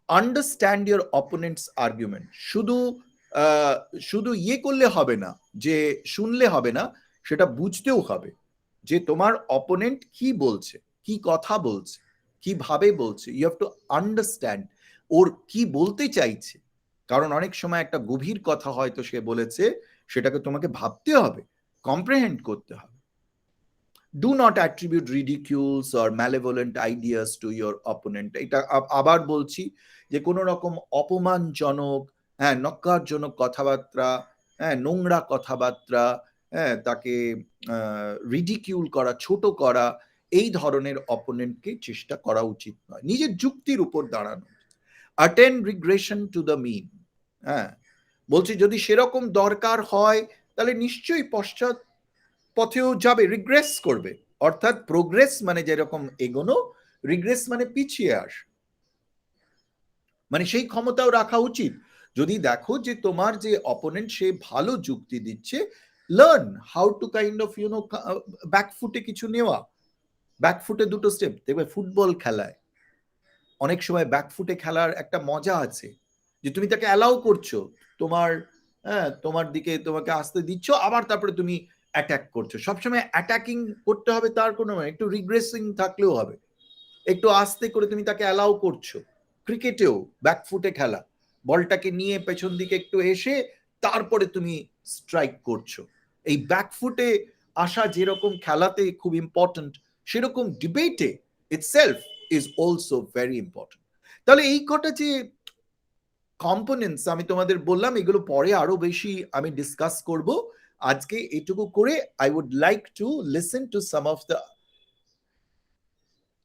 Speaker 1: Understand your opponents argument. শুধু ইয়ে করলে হবে না, যে শুনলে হবে না, সেটা বুঝতেও হবে যে তোমার অপোনেন্ট কি বলছে, কি কথা বলছে, কিভাবে বলছে। ইউ হ্যাভ টু আন্ডারস্ট্যান্ড ওর কি বলতে চাইছে। কারণ অনেক সময় একটা গভীর কথা হয়তো সে বলেছে, সেটাকে তোমাকে ভাবতে হবে, কম্প্রিহেন্ড করতে হবে। Do not attribute ridicules or malevolent ideas to your opponent. এটা আবার বলছি যে কোনো রকম অপমানজনক, হ্যাঁ, নক্কারজনক কথাবার্তা, হ্যাঁ, নোংরা কথাবার্তা, হ্যাঁ, তাকে রিডিকিউল করা, ছোট করা, এই ধরনের অপোনেন্টকে চেষ্টা করা উচিত নয়। নিজের যুক্তির উপর দাঁড়ানো। Attend regression to the mean. হ্যাঁ, বলছি যদি সেরকম দরকার হয় তাহলে নিশ্চয়ই পশ্চাৎ পথেও যাবে, রিগ্রেস করবে। অর্থাৎ প্রোগ্রেস মানে যেরকম এগোনো, রিগ্রেস মানে পিছিয়ে আস, মানে সেই ক্ষমতাও রাখা উচিত। যদি দেখো যে তোমার যে অপোনেন্ট সে ভালো যুক্তি দিচ্ছে, learn how to kind of ব্যাকফুটে কিছু নেওয়া। ব্যাকফুটে দুটো স্টেপ দেখবে ফুটবল খেলায় অনেক সময় ব্যাকফুটে খেলার একটা মজা আছে, যে তুমি তাকে অ্যালাউ করছো, তোমার হ্যাঁ তোমার দিকে তোমাকে আসতে দিচ্ছ, আবার তারপরে তুমি অ্যাটাক করছো। সবসময় অ্যাটাকিং করতে হবে তার কোনো, একটু রিগ্রেসিং থাকলেও হবে, একটু আস্তে করে তুমি তাকে অ্যালাউ করছো। ক্রিকেটেও ব্যাকফুটে খেলা, বলটাকে নিয়ে পেছন দিকে একটু এসে তারপরে তুমি স্ট্রাইক করছো। এই ব্যাকফুটে আসা যেরকম খেলাতে খুব ইম্পর্টেন্ট, সেরকম ডিবেটে itself is also very important. তাহলে এই কটা যে কম্পোনেন্টস আমি তোমাদের বললাম, এগুলো পরে আরো বেশি আমি ডিসকাস করব। আজকে এটুকু করে I would like to listen to some of the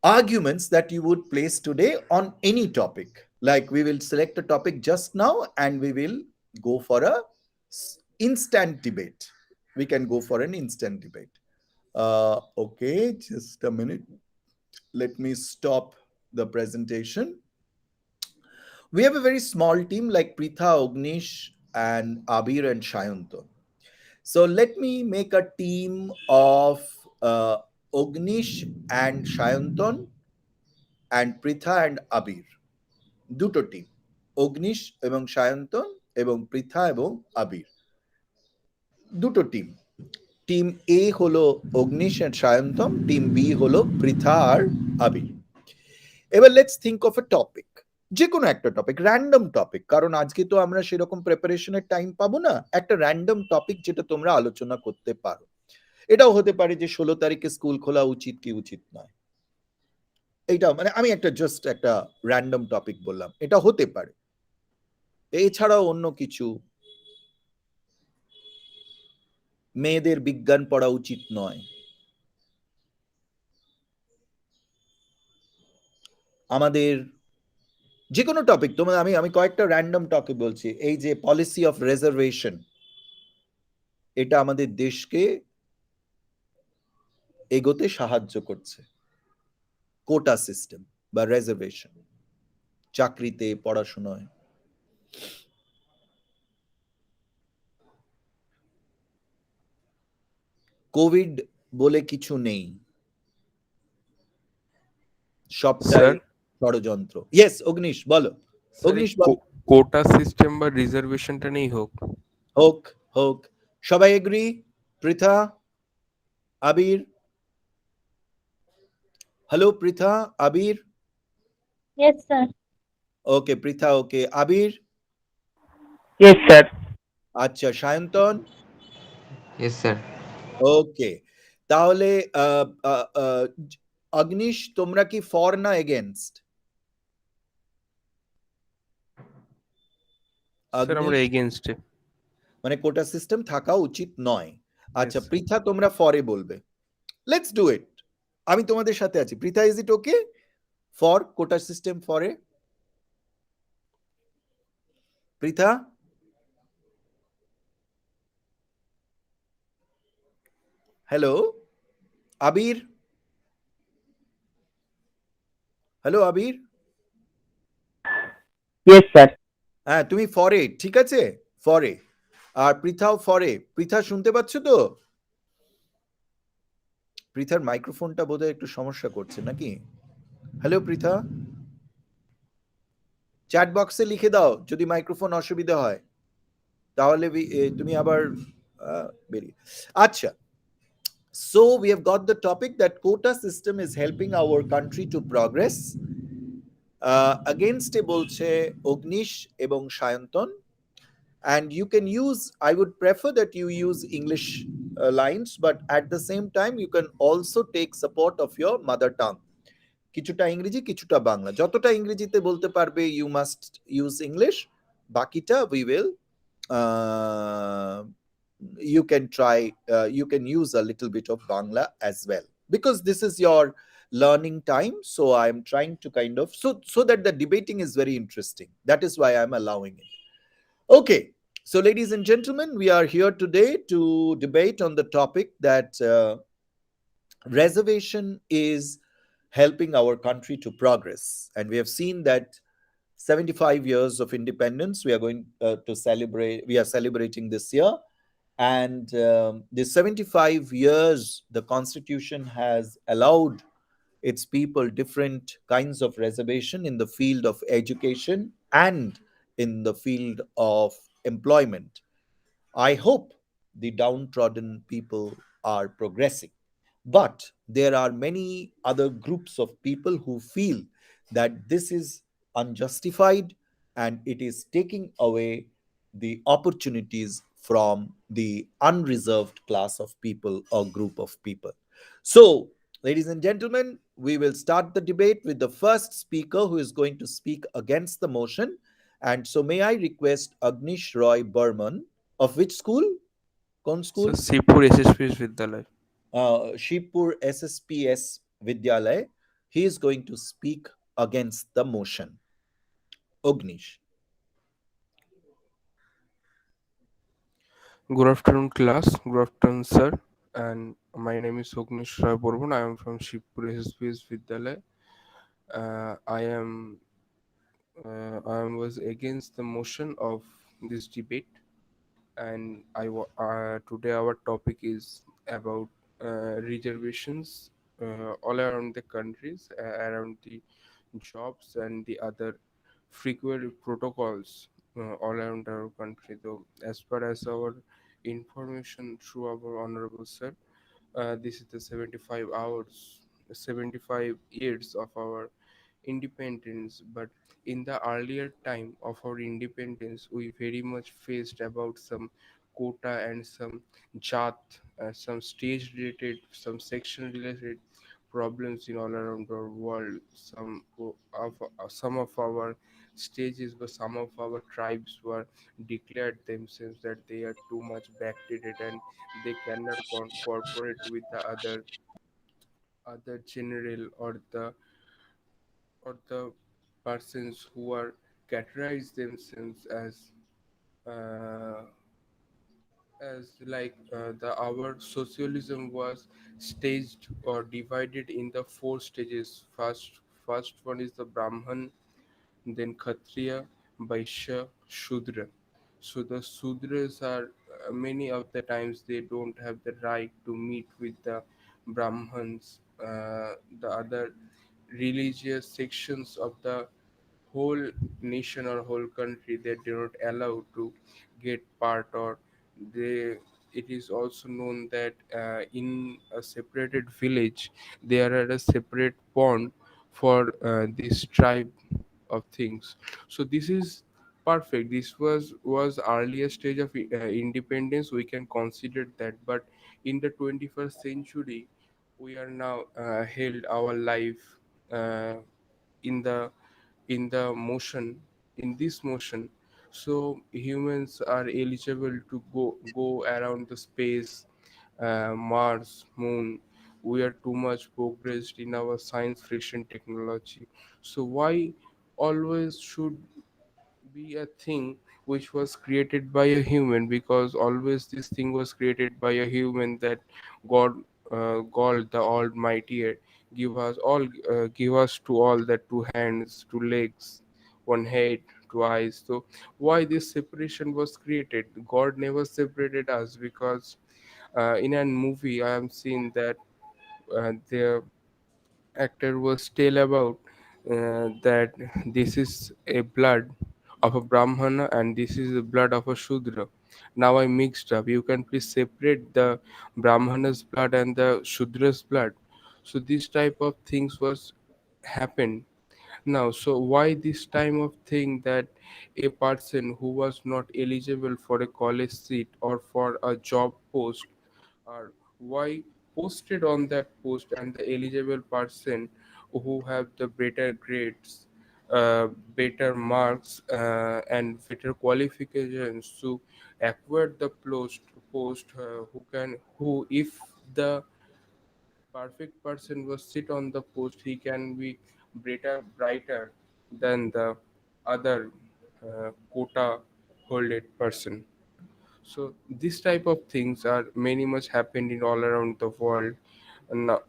Speaker 1: arguments that you would place today on any topic. Like we will select a topic just now and we will go for a instant debate. We can go for an instant debate. Okay, just a minute. Let me stop the presentation. We have a very small team like Pritha, Ognish, and Abir and Shayantan. So let me make a team of Ognish and Shayantan and Pritha and Abir. দুটো team, Agnish এবং সায়ন্তন এবং পৃথা এবং আবির, দুটো team. Team এ হলো Agnish and Sayantan, team B হলো পৃথা আর আবির। এবার let's think of A topic, যে কোনো একটা টপিক, র্যান্ডম টপিক, কারণ আজকে তো আমরা সেরকম প্রিপারেশনের টাইম পাবো না। একটা র্যান্ডম টপিক যেটা তোমরা আলোচনা করতে পারো। এটাও হতে পারে যে 16 তারিখে স্কুল খোলা উচিত কি উচিত নয়, এইটা মানে আমি একটা জাস্ট একটা র্যান্ডম টপিক বললাম, এটা হতে পারে। এছাড়াও অন্য কিছু, মেয়েদের বিজ্ঞান পড়া উচিত নয়, আমাদের যে কোনো টপিক। তোমার আমি আমি কয়েকটা র্যান্ডম টপিক বলছি। এই যে পলিসি অফ রিজার্ভেশন, এটা আমাদের দেশকে এগোতে সাহায্য করছে। কোটা সিস্টেম বা রিজার্ভেশন, চাকরিতে, পড়াশোনায়। কোভিড বলে কিছু নেই, সবটাই
Speaker 3: স্যার,
Speaker 1: ষড়যন্ত্র। ইয়েস অগ্নিশ বলো।
Speaker 3: স্যার এই
Speaker 1: অগ্নিশ বলো।
Speaker 3: কোটা সিস্টেম বা রিজার্ভেশনটা নেই হোক।
Speaker 1: হোক, হোক, সবাই এগ্রি? পৃথা, আবির? হ্যালো পৃথা, আবির?
Speaker 2: Yes, sir.
Speaker 1: ওকে পৃথা, ওকে আবির?
Speaker 4: Yes, sir.
Speaker 1: আচ্ছা সায়ন্তন?
Speaker 5: Yes, sir.
Speaker 1: ওকে, তাহলে অগ্নিশ তোমরা কি ফর না এগেনস্ট?
Speaker 3: স্যার আমরা
Speaker 1: অগ্নিশ
Speaker 3: এগেইনস্টে।
Speaker 1: মানে কোটা সিস্টেম থাকা উচিত নয়। আচ্ছা
Speaker 3: Yes.
Speaker 1: পৃথা তোমরা ফরে বলবে। লেটস ডু ইট, আমি তোমাদের সাথে আছি। Pritha is it okay for quota system? ফরে Pritha? Hello Abir? Hello Abir?
Speaker 4: Yes, sir.
Speaker 1: হ্যাঁ তুমি ফরে, ঠিক আছে, ফরে। আর পৃথাও ফরে। পৃথা শুনতে পাচ্ছ তো? পৃথার মাইক্রোফোনটা বোধহয় একটু সমস্যা করছে নাকি? হ্যালো পৃথা, চ্যাট বক্সে লিখে দাও যদি মাইক্রোফোন অসুবিধা হয়, তাহলে তুমি আবার বেরিয়ে। আচ্ছা, so we have got the topic that quota system is helping our country to progress. Against এ বলছে অগ্নিশ এবং Sayantan, and you can use, I would prefer that you use English lines, but at the same time you can also take support of your mother tongue. কিছুটা ইংরেজি কিছুটা বাংলা, যতটা ইংরেজিতে বলতে পারবে you must use English, বাকিটা we will you can try, you can use a little bit of Bangla as well, because this is your learning time. So I'm trying to kind of, so that the debating is very interesting. That is why I'm allowing it. Okay, so ladies and gentlemen, we are here today to debate on the topic that reservation is helping our country to progress. And we have seen that 75 years of independence we are going to celebrate, we are celebrating this year. And the 75 years, the Constitution has allowed its people different kinds of reservation in the field of education and in the field of employment. I hope the downtrodden people are progressing. But there are many other groups of people who feel that this is unjustified and it is taking away the opportunities from the unreserved class of people or group of people. So, ladies and gentlemen, we will start the debate with the first speaker who is going to speak against the motion. And so, may I request Agnish Roy Burman, of which school? Kon school?
Speaker 3: Sir Shibpur SSPS বিদ্যালয়।
Speaker 1: Shibpur SSPS Vidyalay. He is going to speak against the motion. Ognish.
Speaker 3: Good afternoon, class. Good afternoon, sir. And my name is Ognish Roy Borbon. I am from Shivpur SSBS Vidyalaya. I was against the motion of this debate, and today our topic is about reservations all around the countries, around the jobs and the other frequent protocols all around our country. Though, as far as our information through our honorable sir, this is the 75 years of our independence. But in the earlier time of our independence, we very much faced about some quota and some jat, some stage related, some section related problems in all around our world. Some of our stages, but some of our tribes were declared themselves that they are too much backdated and they cannot cooperate with the other general or the persons who are categorize themselves uh, as like the our socialism was staged or divided in the four stages. First one is the Brahman, then Kshatriya, Vaishya, Shudra. So the Sudras are many of the times they don't have the right to meet with the Brahmans, the other religious sections of the whole nation or whole country. They do not allow to get part, or they. It is also known that in a separated village there are a separate pond for this tribe of things. So this is perfect. This was earlier stage of independence, we can consider that. But in the 21st century we are now held our life uh, in the motion, in this motion. So humans are eligible to go around the space, Mars, Moon. We are too much progressed in our science fiction technology. So why always should be a thing which was created by a human? Because always this thing was created by a human, that God the Almighty give us to all that two hands, two legs, one head, two eyes. So why this separation was created? God never separated us, because in a movie I am seeing that the actor was tell about that this is a blood of a brahmana and this is the blood of a shudra. Now I mixed up. You can please separate the brahmana's blood and the shudra's blood. So this type of things was happened now. So why this time of thing that a person who was not eligible for a college seat or for a job post, or why posted on that post, and the eligible person who have the better grades, uh, better marks, and better qualifications to acquire the post, who if the perfect person was sit on the post, he can be brighter than the other quota holded person. So this type of things are many much happened in all around the world now,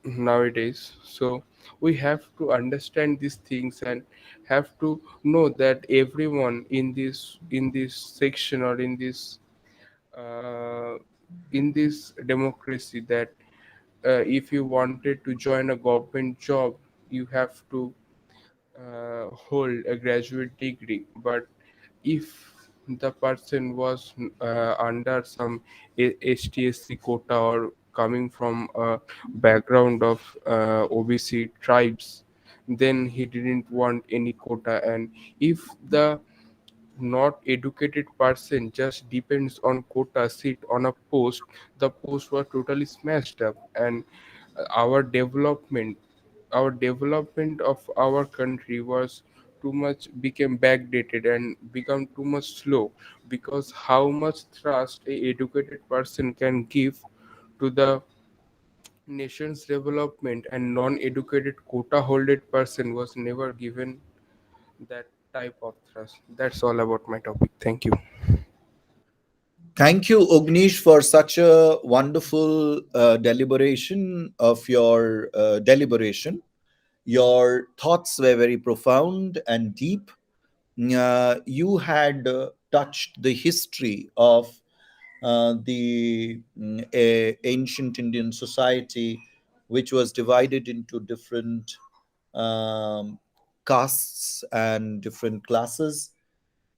Speaker 3: nowadays. So we have to understand these things and have to know that everyone in this section, or uh, in this democracy, that if you wanted to join a government job, you have to hold a graduate degree. But if the person was under some HTSC quota, or coming from a background of OBC tribes, then he didn't want any quota. And if the not educated person just depends on quota seat on a post, the post was totally smashed up. And our development of our country was too much became backdated and become too much slow, because how much trust a educated person can give to the nation's development, and non-educated quota holded person was never given that type of thrust. That's all about my topic. Thank you.
Speaker 1: Thank you, Ognish, for such a wonderful deliberation of your deliberation. Your thoughts were very profound and deep. You had touched the history of the ancient Indian society, which was divided into different um, castes and different classes,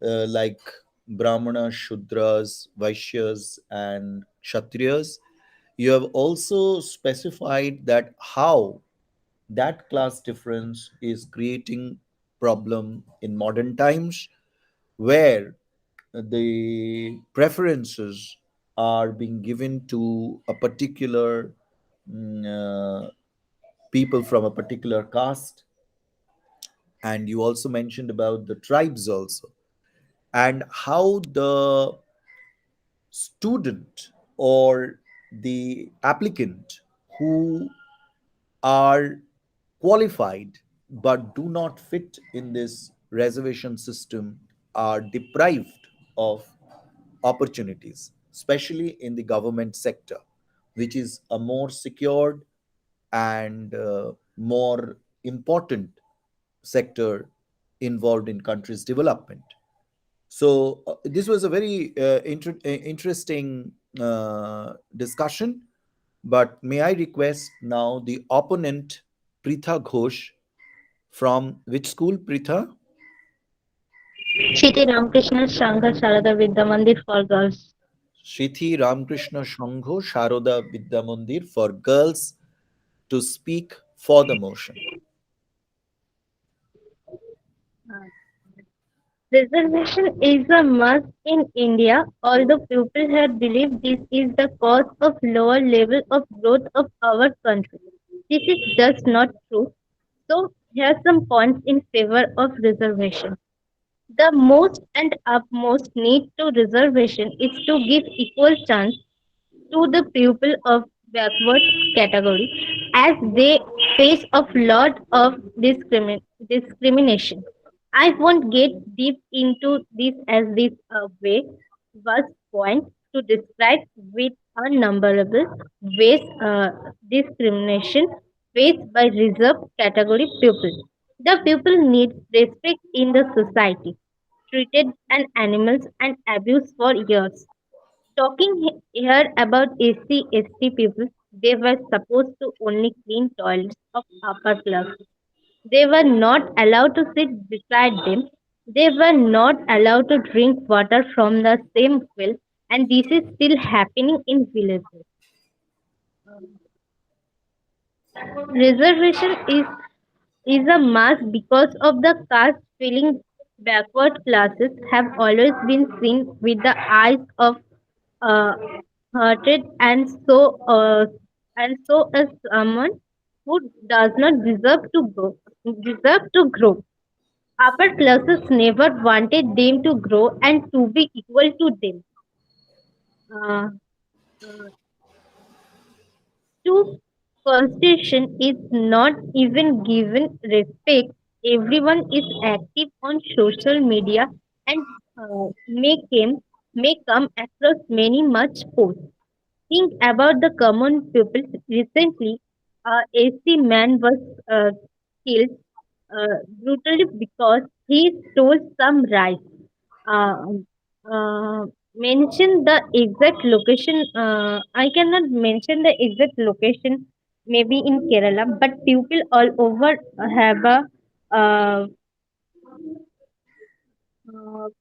Speaker 1: like Brahmanas, Shudras, Vaishyas, and Kshatriyas. You have also specified that how that class difference is creating problem in modern times, where the preferences are being given to a particular mm, uh, people from a particular caste. And you also mentioned about the tribes also, and how the student or the applicant who are qualified but do not fit in this reservation system are deprived of opportunities, especially in the government sector, which is a more secured and more important sector involved in country's development. So this was a very interesting discussion. But may I request now the opponent, Pritha Ghosh, from which school, Pritha?
Speaker 2: Shri Ramakrishna Sangha Sarada Vidya Mandir for Girls.
Speaker 1: Shrithi Ramakrishna Shangho Sharoda Vidya Mandir for girls, to speak for the motion.
Speaker 2: Reservation is a must in India, although people have believed this is the cause of lower level of growth of our country. This is just not true. So here are some points in favor of reservation. The most and utmost need to reservation is to give equal chance to the pupil of backward category as they face a lot of discrimination. I won't get deep into this as this way was point to describe with unnumberable ways discrimination faced by reserved category pupils. The pupil needs respect in the society, treated as animals and abused for years. Talking here about SC/ST people, they were supposed to only clean toilets of upper class. They were not allowed to sit beside them. They were not allowed to drink water from the same well, and this is still happening in villages. Reservation is a must because of the caste feeling backward classes have always been seen with the eyes of uh, hatred and so as someone who does not deserve to grow. Upper classes never wanted them to grow and to be equal to them. Uh, uh, to constitution is not even given respect. Everyone is active on social media and may come across many much posts. Think about the common people. Recently, a AC man was killed brutally because he stole some rice. Uh, mention the exact location. I cannot mention the exact location, maybe in Kerala, but people all over have a uh,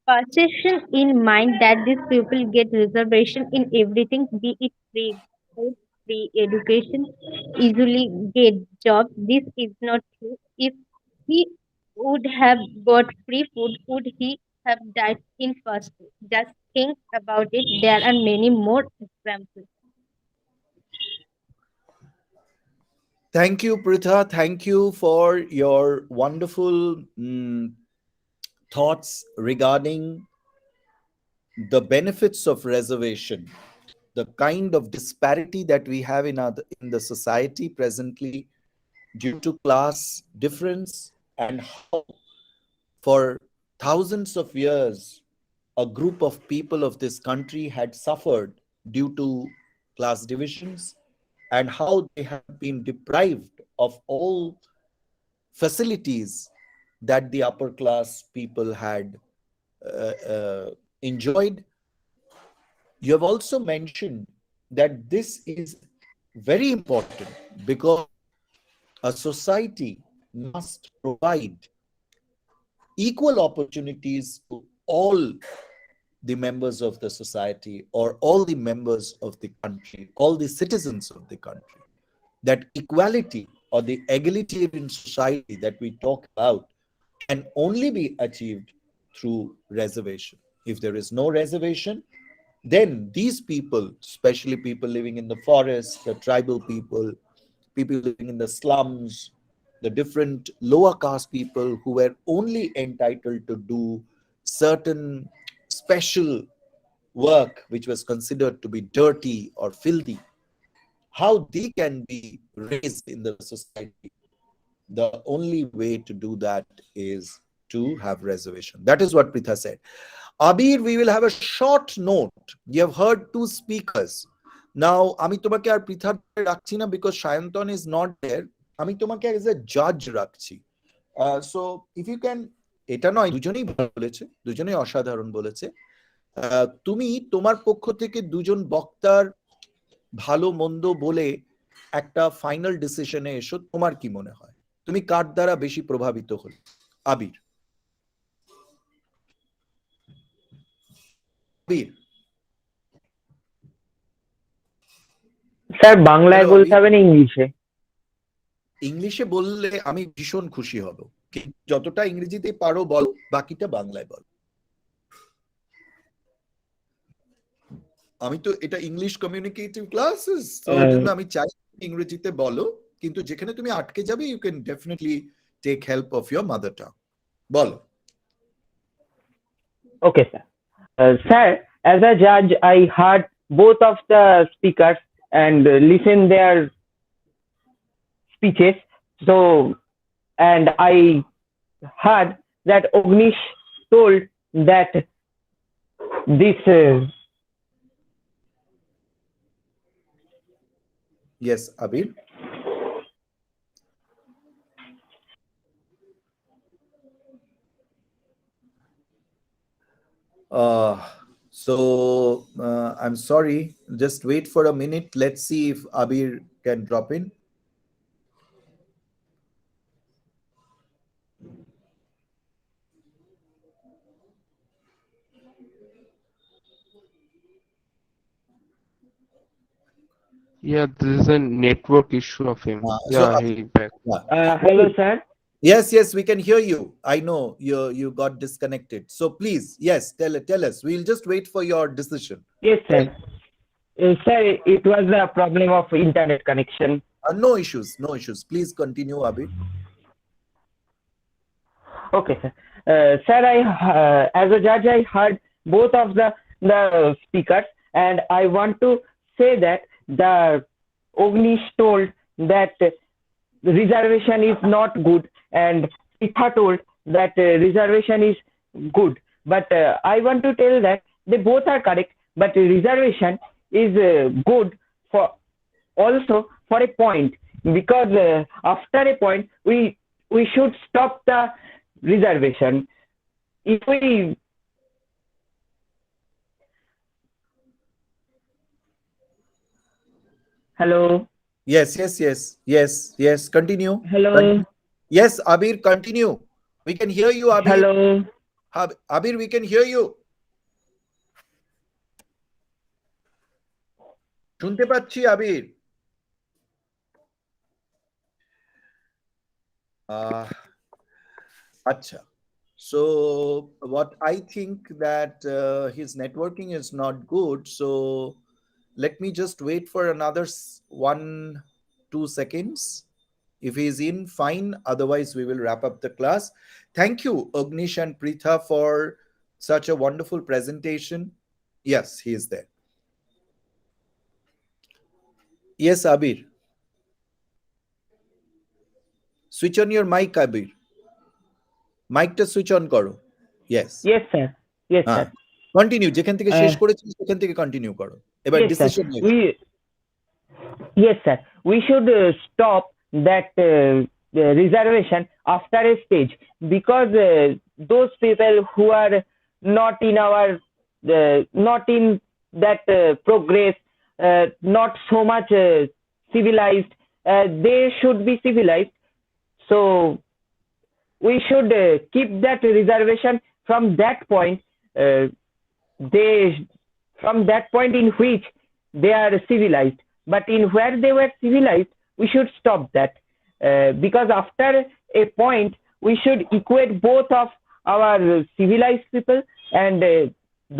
Speaker 2: perception in mind that these people get reservation in everything, be it free food, free education, easily get jobs. This is not true. If he would have got free food, would he have died in first place? Just think about it. There are many more examples.
Speaker 1: Thank you, Pritha. Thank you for your wonderful thoughts regarding the benefits of reservation, the kind of disparity that we have in the society presently due to class difference, and how for thousands of years, a group of people of this country had suffered due to class divisions, and how they have been deprived of all facilities that the upper class people had enjoyed. You have also mentioned that this is very important because a society must provide equal opportunities to all the members of the society, or all the members of the country, all the citizens of the country. That equality or the egalitarian society that we talk about can only be achieved through reservation. If there is no reservation, then these people, especially people living in the forest, the tribal people, people living in the slums, the different lower caste people who were only entitled to do certain special work which was considered to be dirty or filthy, how they can be raised in the society. The only way to do that is to have reservation. That is what Pritha said. Abir, we will have a short note. You have heard two speakers. Now, আমি তোমাকে আর পৃথা রাখছি না because Shayantan is not there. আমি তোমাকে as a judge রাখছি. So, if you can, এটা নয়, দুজনেই ভালো বলেছে, দুজনেই অসাধারণ বলেছে। তুমি তোমার পক্ষ থেকে দুজন বক্তার ভালো মন্দ বলে একটা ফাইনাল ডিসিশনে এসো। তোমার কি মনে হয়, তুমি কার দ্বারা বেশি প্রভাবিত হলে? আবির।
Speaker 4: স্যার বাংলায় বলতে হবে না ইংলিশে?
Speaker 1: ইংলিশে বললে আমি ভীষণ খুশি হব। যতটা ইংরেজিতে পারো বলো, বাকিটা বাংলায় বলো। আমি তো এটা ইংলিশ কমিউনিকেটিভ ক্লাসেস, তো ওই জন্য আমি চাই ইংরেজিতে বলো, কিন্তু যেখানে তুমি আটকে যাবে you can definitely take help of your mother tongue. বলো।
Speaker 4: Okay, sir. Sir, as a judge, I heard both of the speakers and listened their speeches. So, and I heard that Ognish told that this
Speaker 1: Yes, Abir. I'm sorry, just wait for a minute. Let's see if Abir can drop in.
Speaker 3: Yeah, this is a network issue of him. He's back.
Speaker 4: hello, sir.
Speaker 1: Yes, we can hear you. I know you got disconnected. So please, yes, tell us. We'll just wait for your decision.
Speaker 4: Yes, sir. Sir, it was a problem of internet connection.
Speaker 1: No issues. Please continue, Abir.
Speaker 4: Okay, sir. Sir, as a judge, I heard both of the speakers, and I want to say that the Ognish told that reservation is not good, and Itha told that reservation is good. But I want to tell that they both are correct, but reservation is good for also for a point, because after a point we should stop the reservation. If we hello.
Speaker 1: Yes, continue.
Speaker 4: Hello.
Speaker 1: Yes, Abir, continue. We can hear you, Abir.
Speaker 4: Hello.
Speaker 1: Abir, we can hear you. শুনতে পাচ্ছি, আবির। Acha. So what I think that his networking is not good. So let me just wait for another 1-2 seconds. If he is in, fine. Otherwise, we will wrap up the class. Thank you, Ognish and Pritha, for such a wonderful presentation. Yes, he is there. Yes, Abir. Switch on your mic, Abir. Mic to switch on karo. Yes.
Speaker 4: Yes, sir. Yes,
Speaker 1: হ্যাঁ,
Speaker 4: sir.
Speaker 1: Continue, যেখান থেকে শেষ
Speaker 4: Uh,
Speaker 1: করেছি সেখান থেকে continue করো, এবার
Speaker 4: yes, sir.
Speaker 1: Decision নিয়ে।
Speaker 4: Yes, sir. We should stop that reservation after a stage, because those people who are not in our not in that progress, not so much civilized, they should be civilized. So we should keep that reservation from that point. They from that point in which they are civilized, but in where they were civilized, we should stop that, because after a point we should equate both of our civilized people and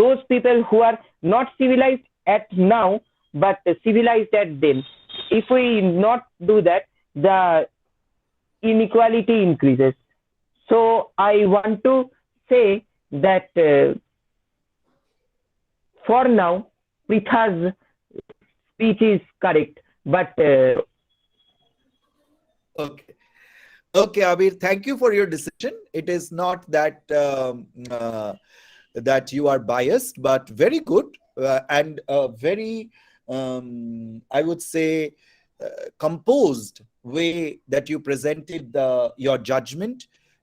Speaker 4: those people who are not civilized at now but civilized at then. If we not do that, the inequality increases. So I want to say that for now Pritha's speech is correct, but
Speaker 1: Okay. Okay, Abir, thank you for your decision. It is not that that you are biased, but very good, and very, I would say, composed way that you presented your judgment,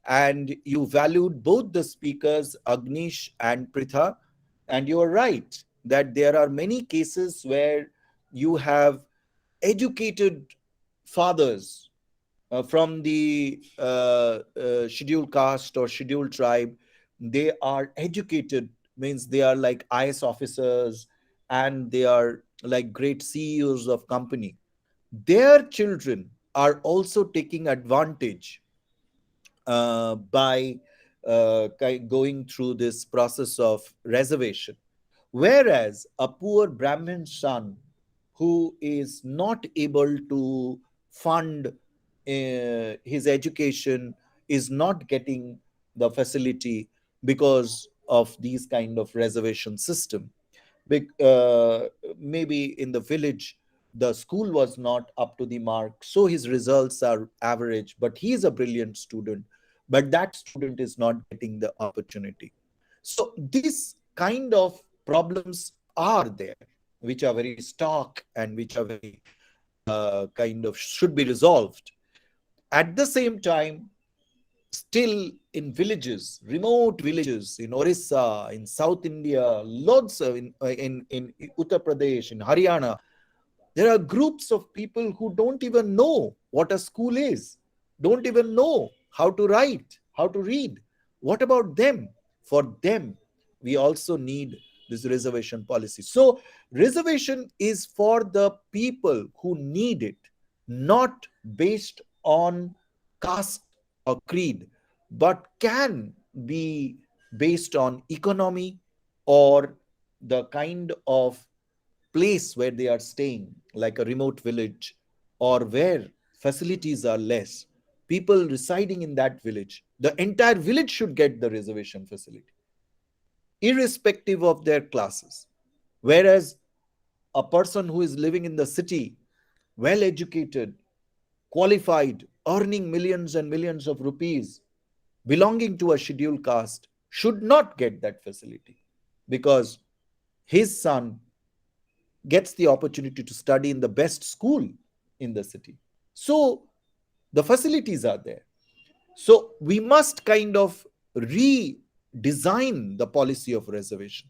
Speaker 1: and you valued both the speakers, Agnish and Pritha. And you are right that there are many cases where you have educated fathers from the scheduled caste or scheduled tribe. They are educated, means they are like IS officers, and they are like great CEOs of company. Their children are also taking advantage by going through this process of reservation. Whereas a poor Brahmin son who is not able to fund his education is not getting the facility because of these kind of reservation system. Maybe in the village the school was not up to the mark, so his results are average, but he is a brilliant student, but that student is not getting the opportunity. So these kind of problems are there, which are very stark and which are very kind of should be resolved. At the same time, still in villages, remote villages in Orissa, in South India, lots of in Uttar Pradesh, in Haryana, there are groups of people who don't even know what a school is, don't even know how to write, how to read. What about them? For them, we also need this reservation policy. So, reservation is for the people who need it, not based on caste or creed, but can be based on economy or the kind of place where they are staying, like a remote village, or where facilities are less. People residing in that village, the entire village should get the reservation facility, irrespective of their classes. Whereas a person who is living in the city, well educated, qualified, earning millions and millions of rupees, belonging to a scheduled caste, should not get that facility because his son gets the opportunity to study in the best school in the city. So the facilities are there. So we must kind of redesign the policy of reservation.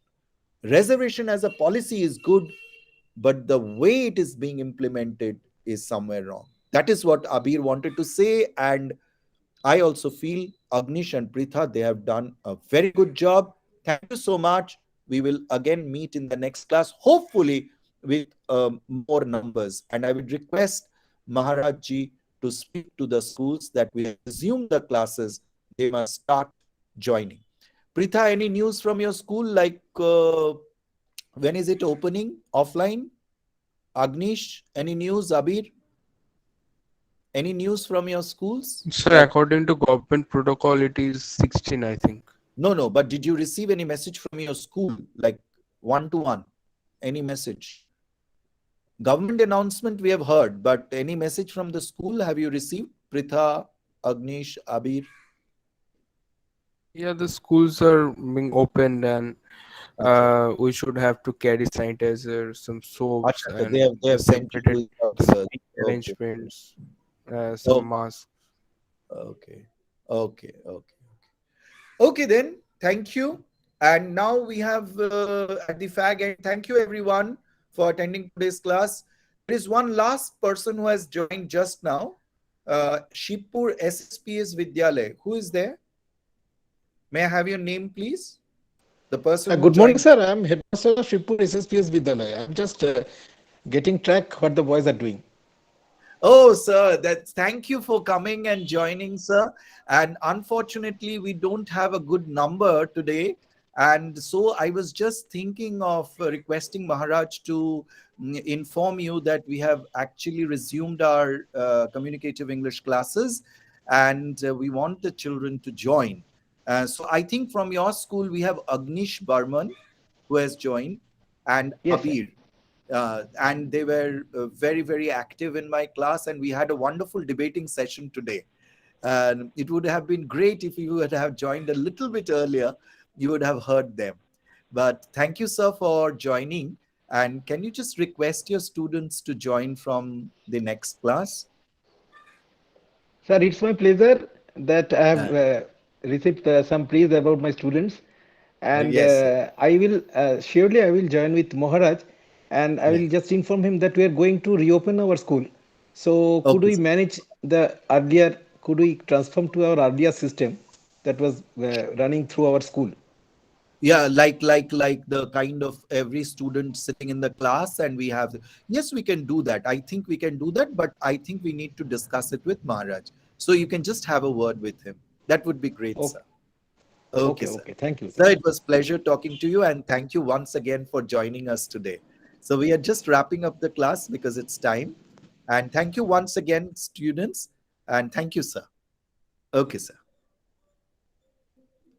Speaker 1: Reservation as a policy is good, but the way it is being implemented is somewhere wrong. That is what Abir wanted to say. And I also feel Agnish and Pritha, they have done a very good job. Thank you so much. We will again meet in the next class, hopefully with more numbers. And I would request Maharaj ji to speak to the schools that we have resumed the classes. They must start joining. Pritha, any news from your school? Like when is it opening offline? Agnish, any news? Abir, any news from your schools?
Speaker 3: Sir,
Speaker 1: Like,
Speaker 3: according to government protocol, it is 16, I think.
Speaker 1: no, no, but did you receive any message from your school, like one to one? Any message? Government announcement we have heard, but any message from the school have you received? Pritha, Agnish, Abir?
Speaker 3: Yeah, the schools are being opened, and
Speaker 1: Okay.
Speaker 3: we should have to carry sanitizer, some soaps,
Speaker 1: Acha, so
Speaker 3: and
Speaker 1: they
Speaker 3: the
Speaker 1: have sent you
Speaker 3: separated
Speaker 1: to your
Speaker 3: seating
Speaker 1: okay.
Speaker 3: arrangements, some
Speaker 1: Okay.
Speaker 3: masks.
Speaker 1: Okay. Okay. Okay. Okay, then. Thank you. And now we have at the fag end. Thank you, everyone, for attending today's class. There is one last person who has joined just now. Shipur SSPS Vidyalay. Who is there? May I have your name, please? The person who
Speaker 6: Good morning,
Speaker 1: joined.
Speaker 6: sir. I'm headmaster of Shipur SSPS Vidyalaya. I'm just getting track what the boys are doing.
Speaker 1: Oh, sir, that's thank you for coming and joining, sir. And unfortunately, we don't have a good number today. And so I was just thinking of requesting Maharaj to inform you that we have actually resumed our communicative English classes and we want the children to join. So I think from your school, we have Agnish Barman who has joined and
Speaker 6: Yes, sir.
Speaker 1: Abir, and they were very very active in my class, and we had a wonderful debating session today. And it would have been great if you would have joined a little bit earlier. You would have heard them. But thank you, sir, for joining. And can you just request your students to join from the next class?
Speaker 6: Sir, it's my pleasure that I
Speaker 1: uh,
Speaker 6: have received some praise about my students, and
Speaker 1: yes, sir.
Speaker 6: I will surely I will join with Maharaj, and I will
Speaker 1: Yes.
Speaker 6: just inform him that we are going to reopen our school. So could
Speaker 1: Okay,
Speaker 6: we
Speaker 1: sir.
Speaker 6: manage the earlier? Could we transform to our earlier system that was running through our school?
Speaker 1: Yeah, like the kind of every student sitting in the class, and we have, yes, we can do that. I think we can do that, but I think we need to discuss it with Maharaj. So you can just have a word with him. That would be great,
Speaker 6: Okay,
Speaker 1: sir. Okay,
Speaker 6: okay,
Speaker 1: sir.
Speaker 6: okay. Thank you, sir.
Speaker 1: Sir, it was pleasure talking to you, and thank you once again for joining us today. So we are just wrapping up the class because it's time. And thank you once again, students, and thank you, sir. Okay, sir.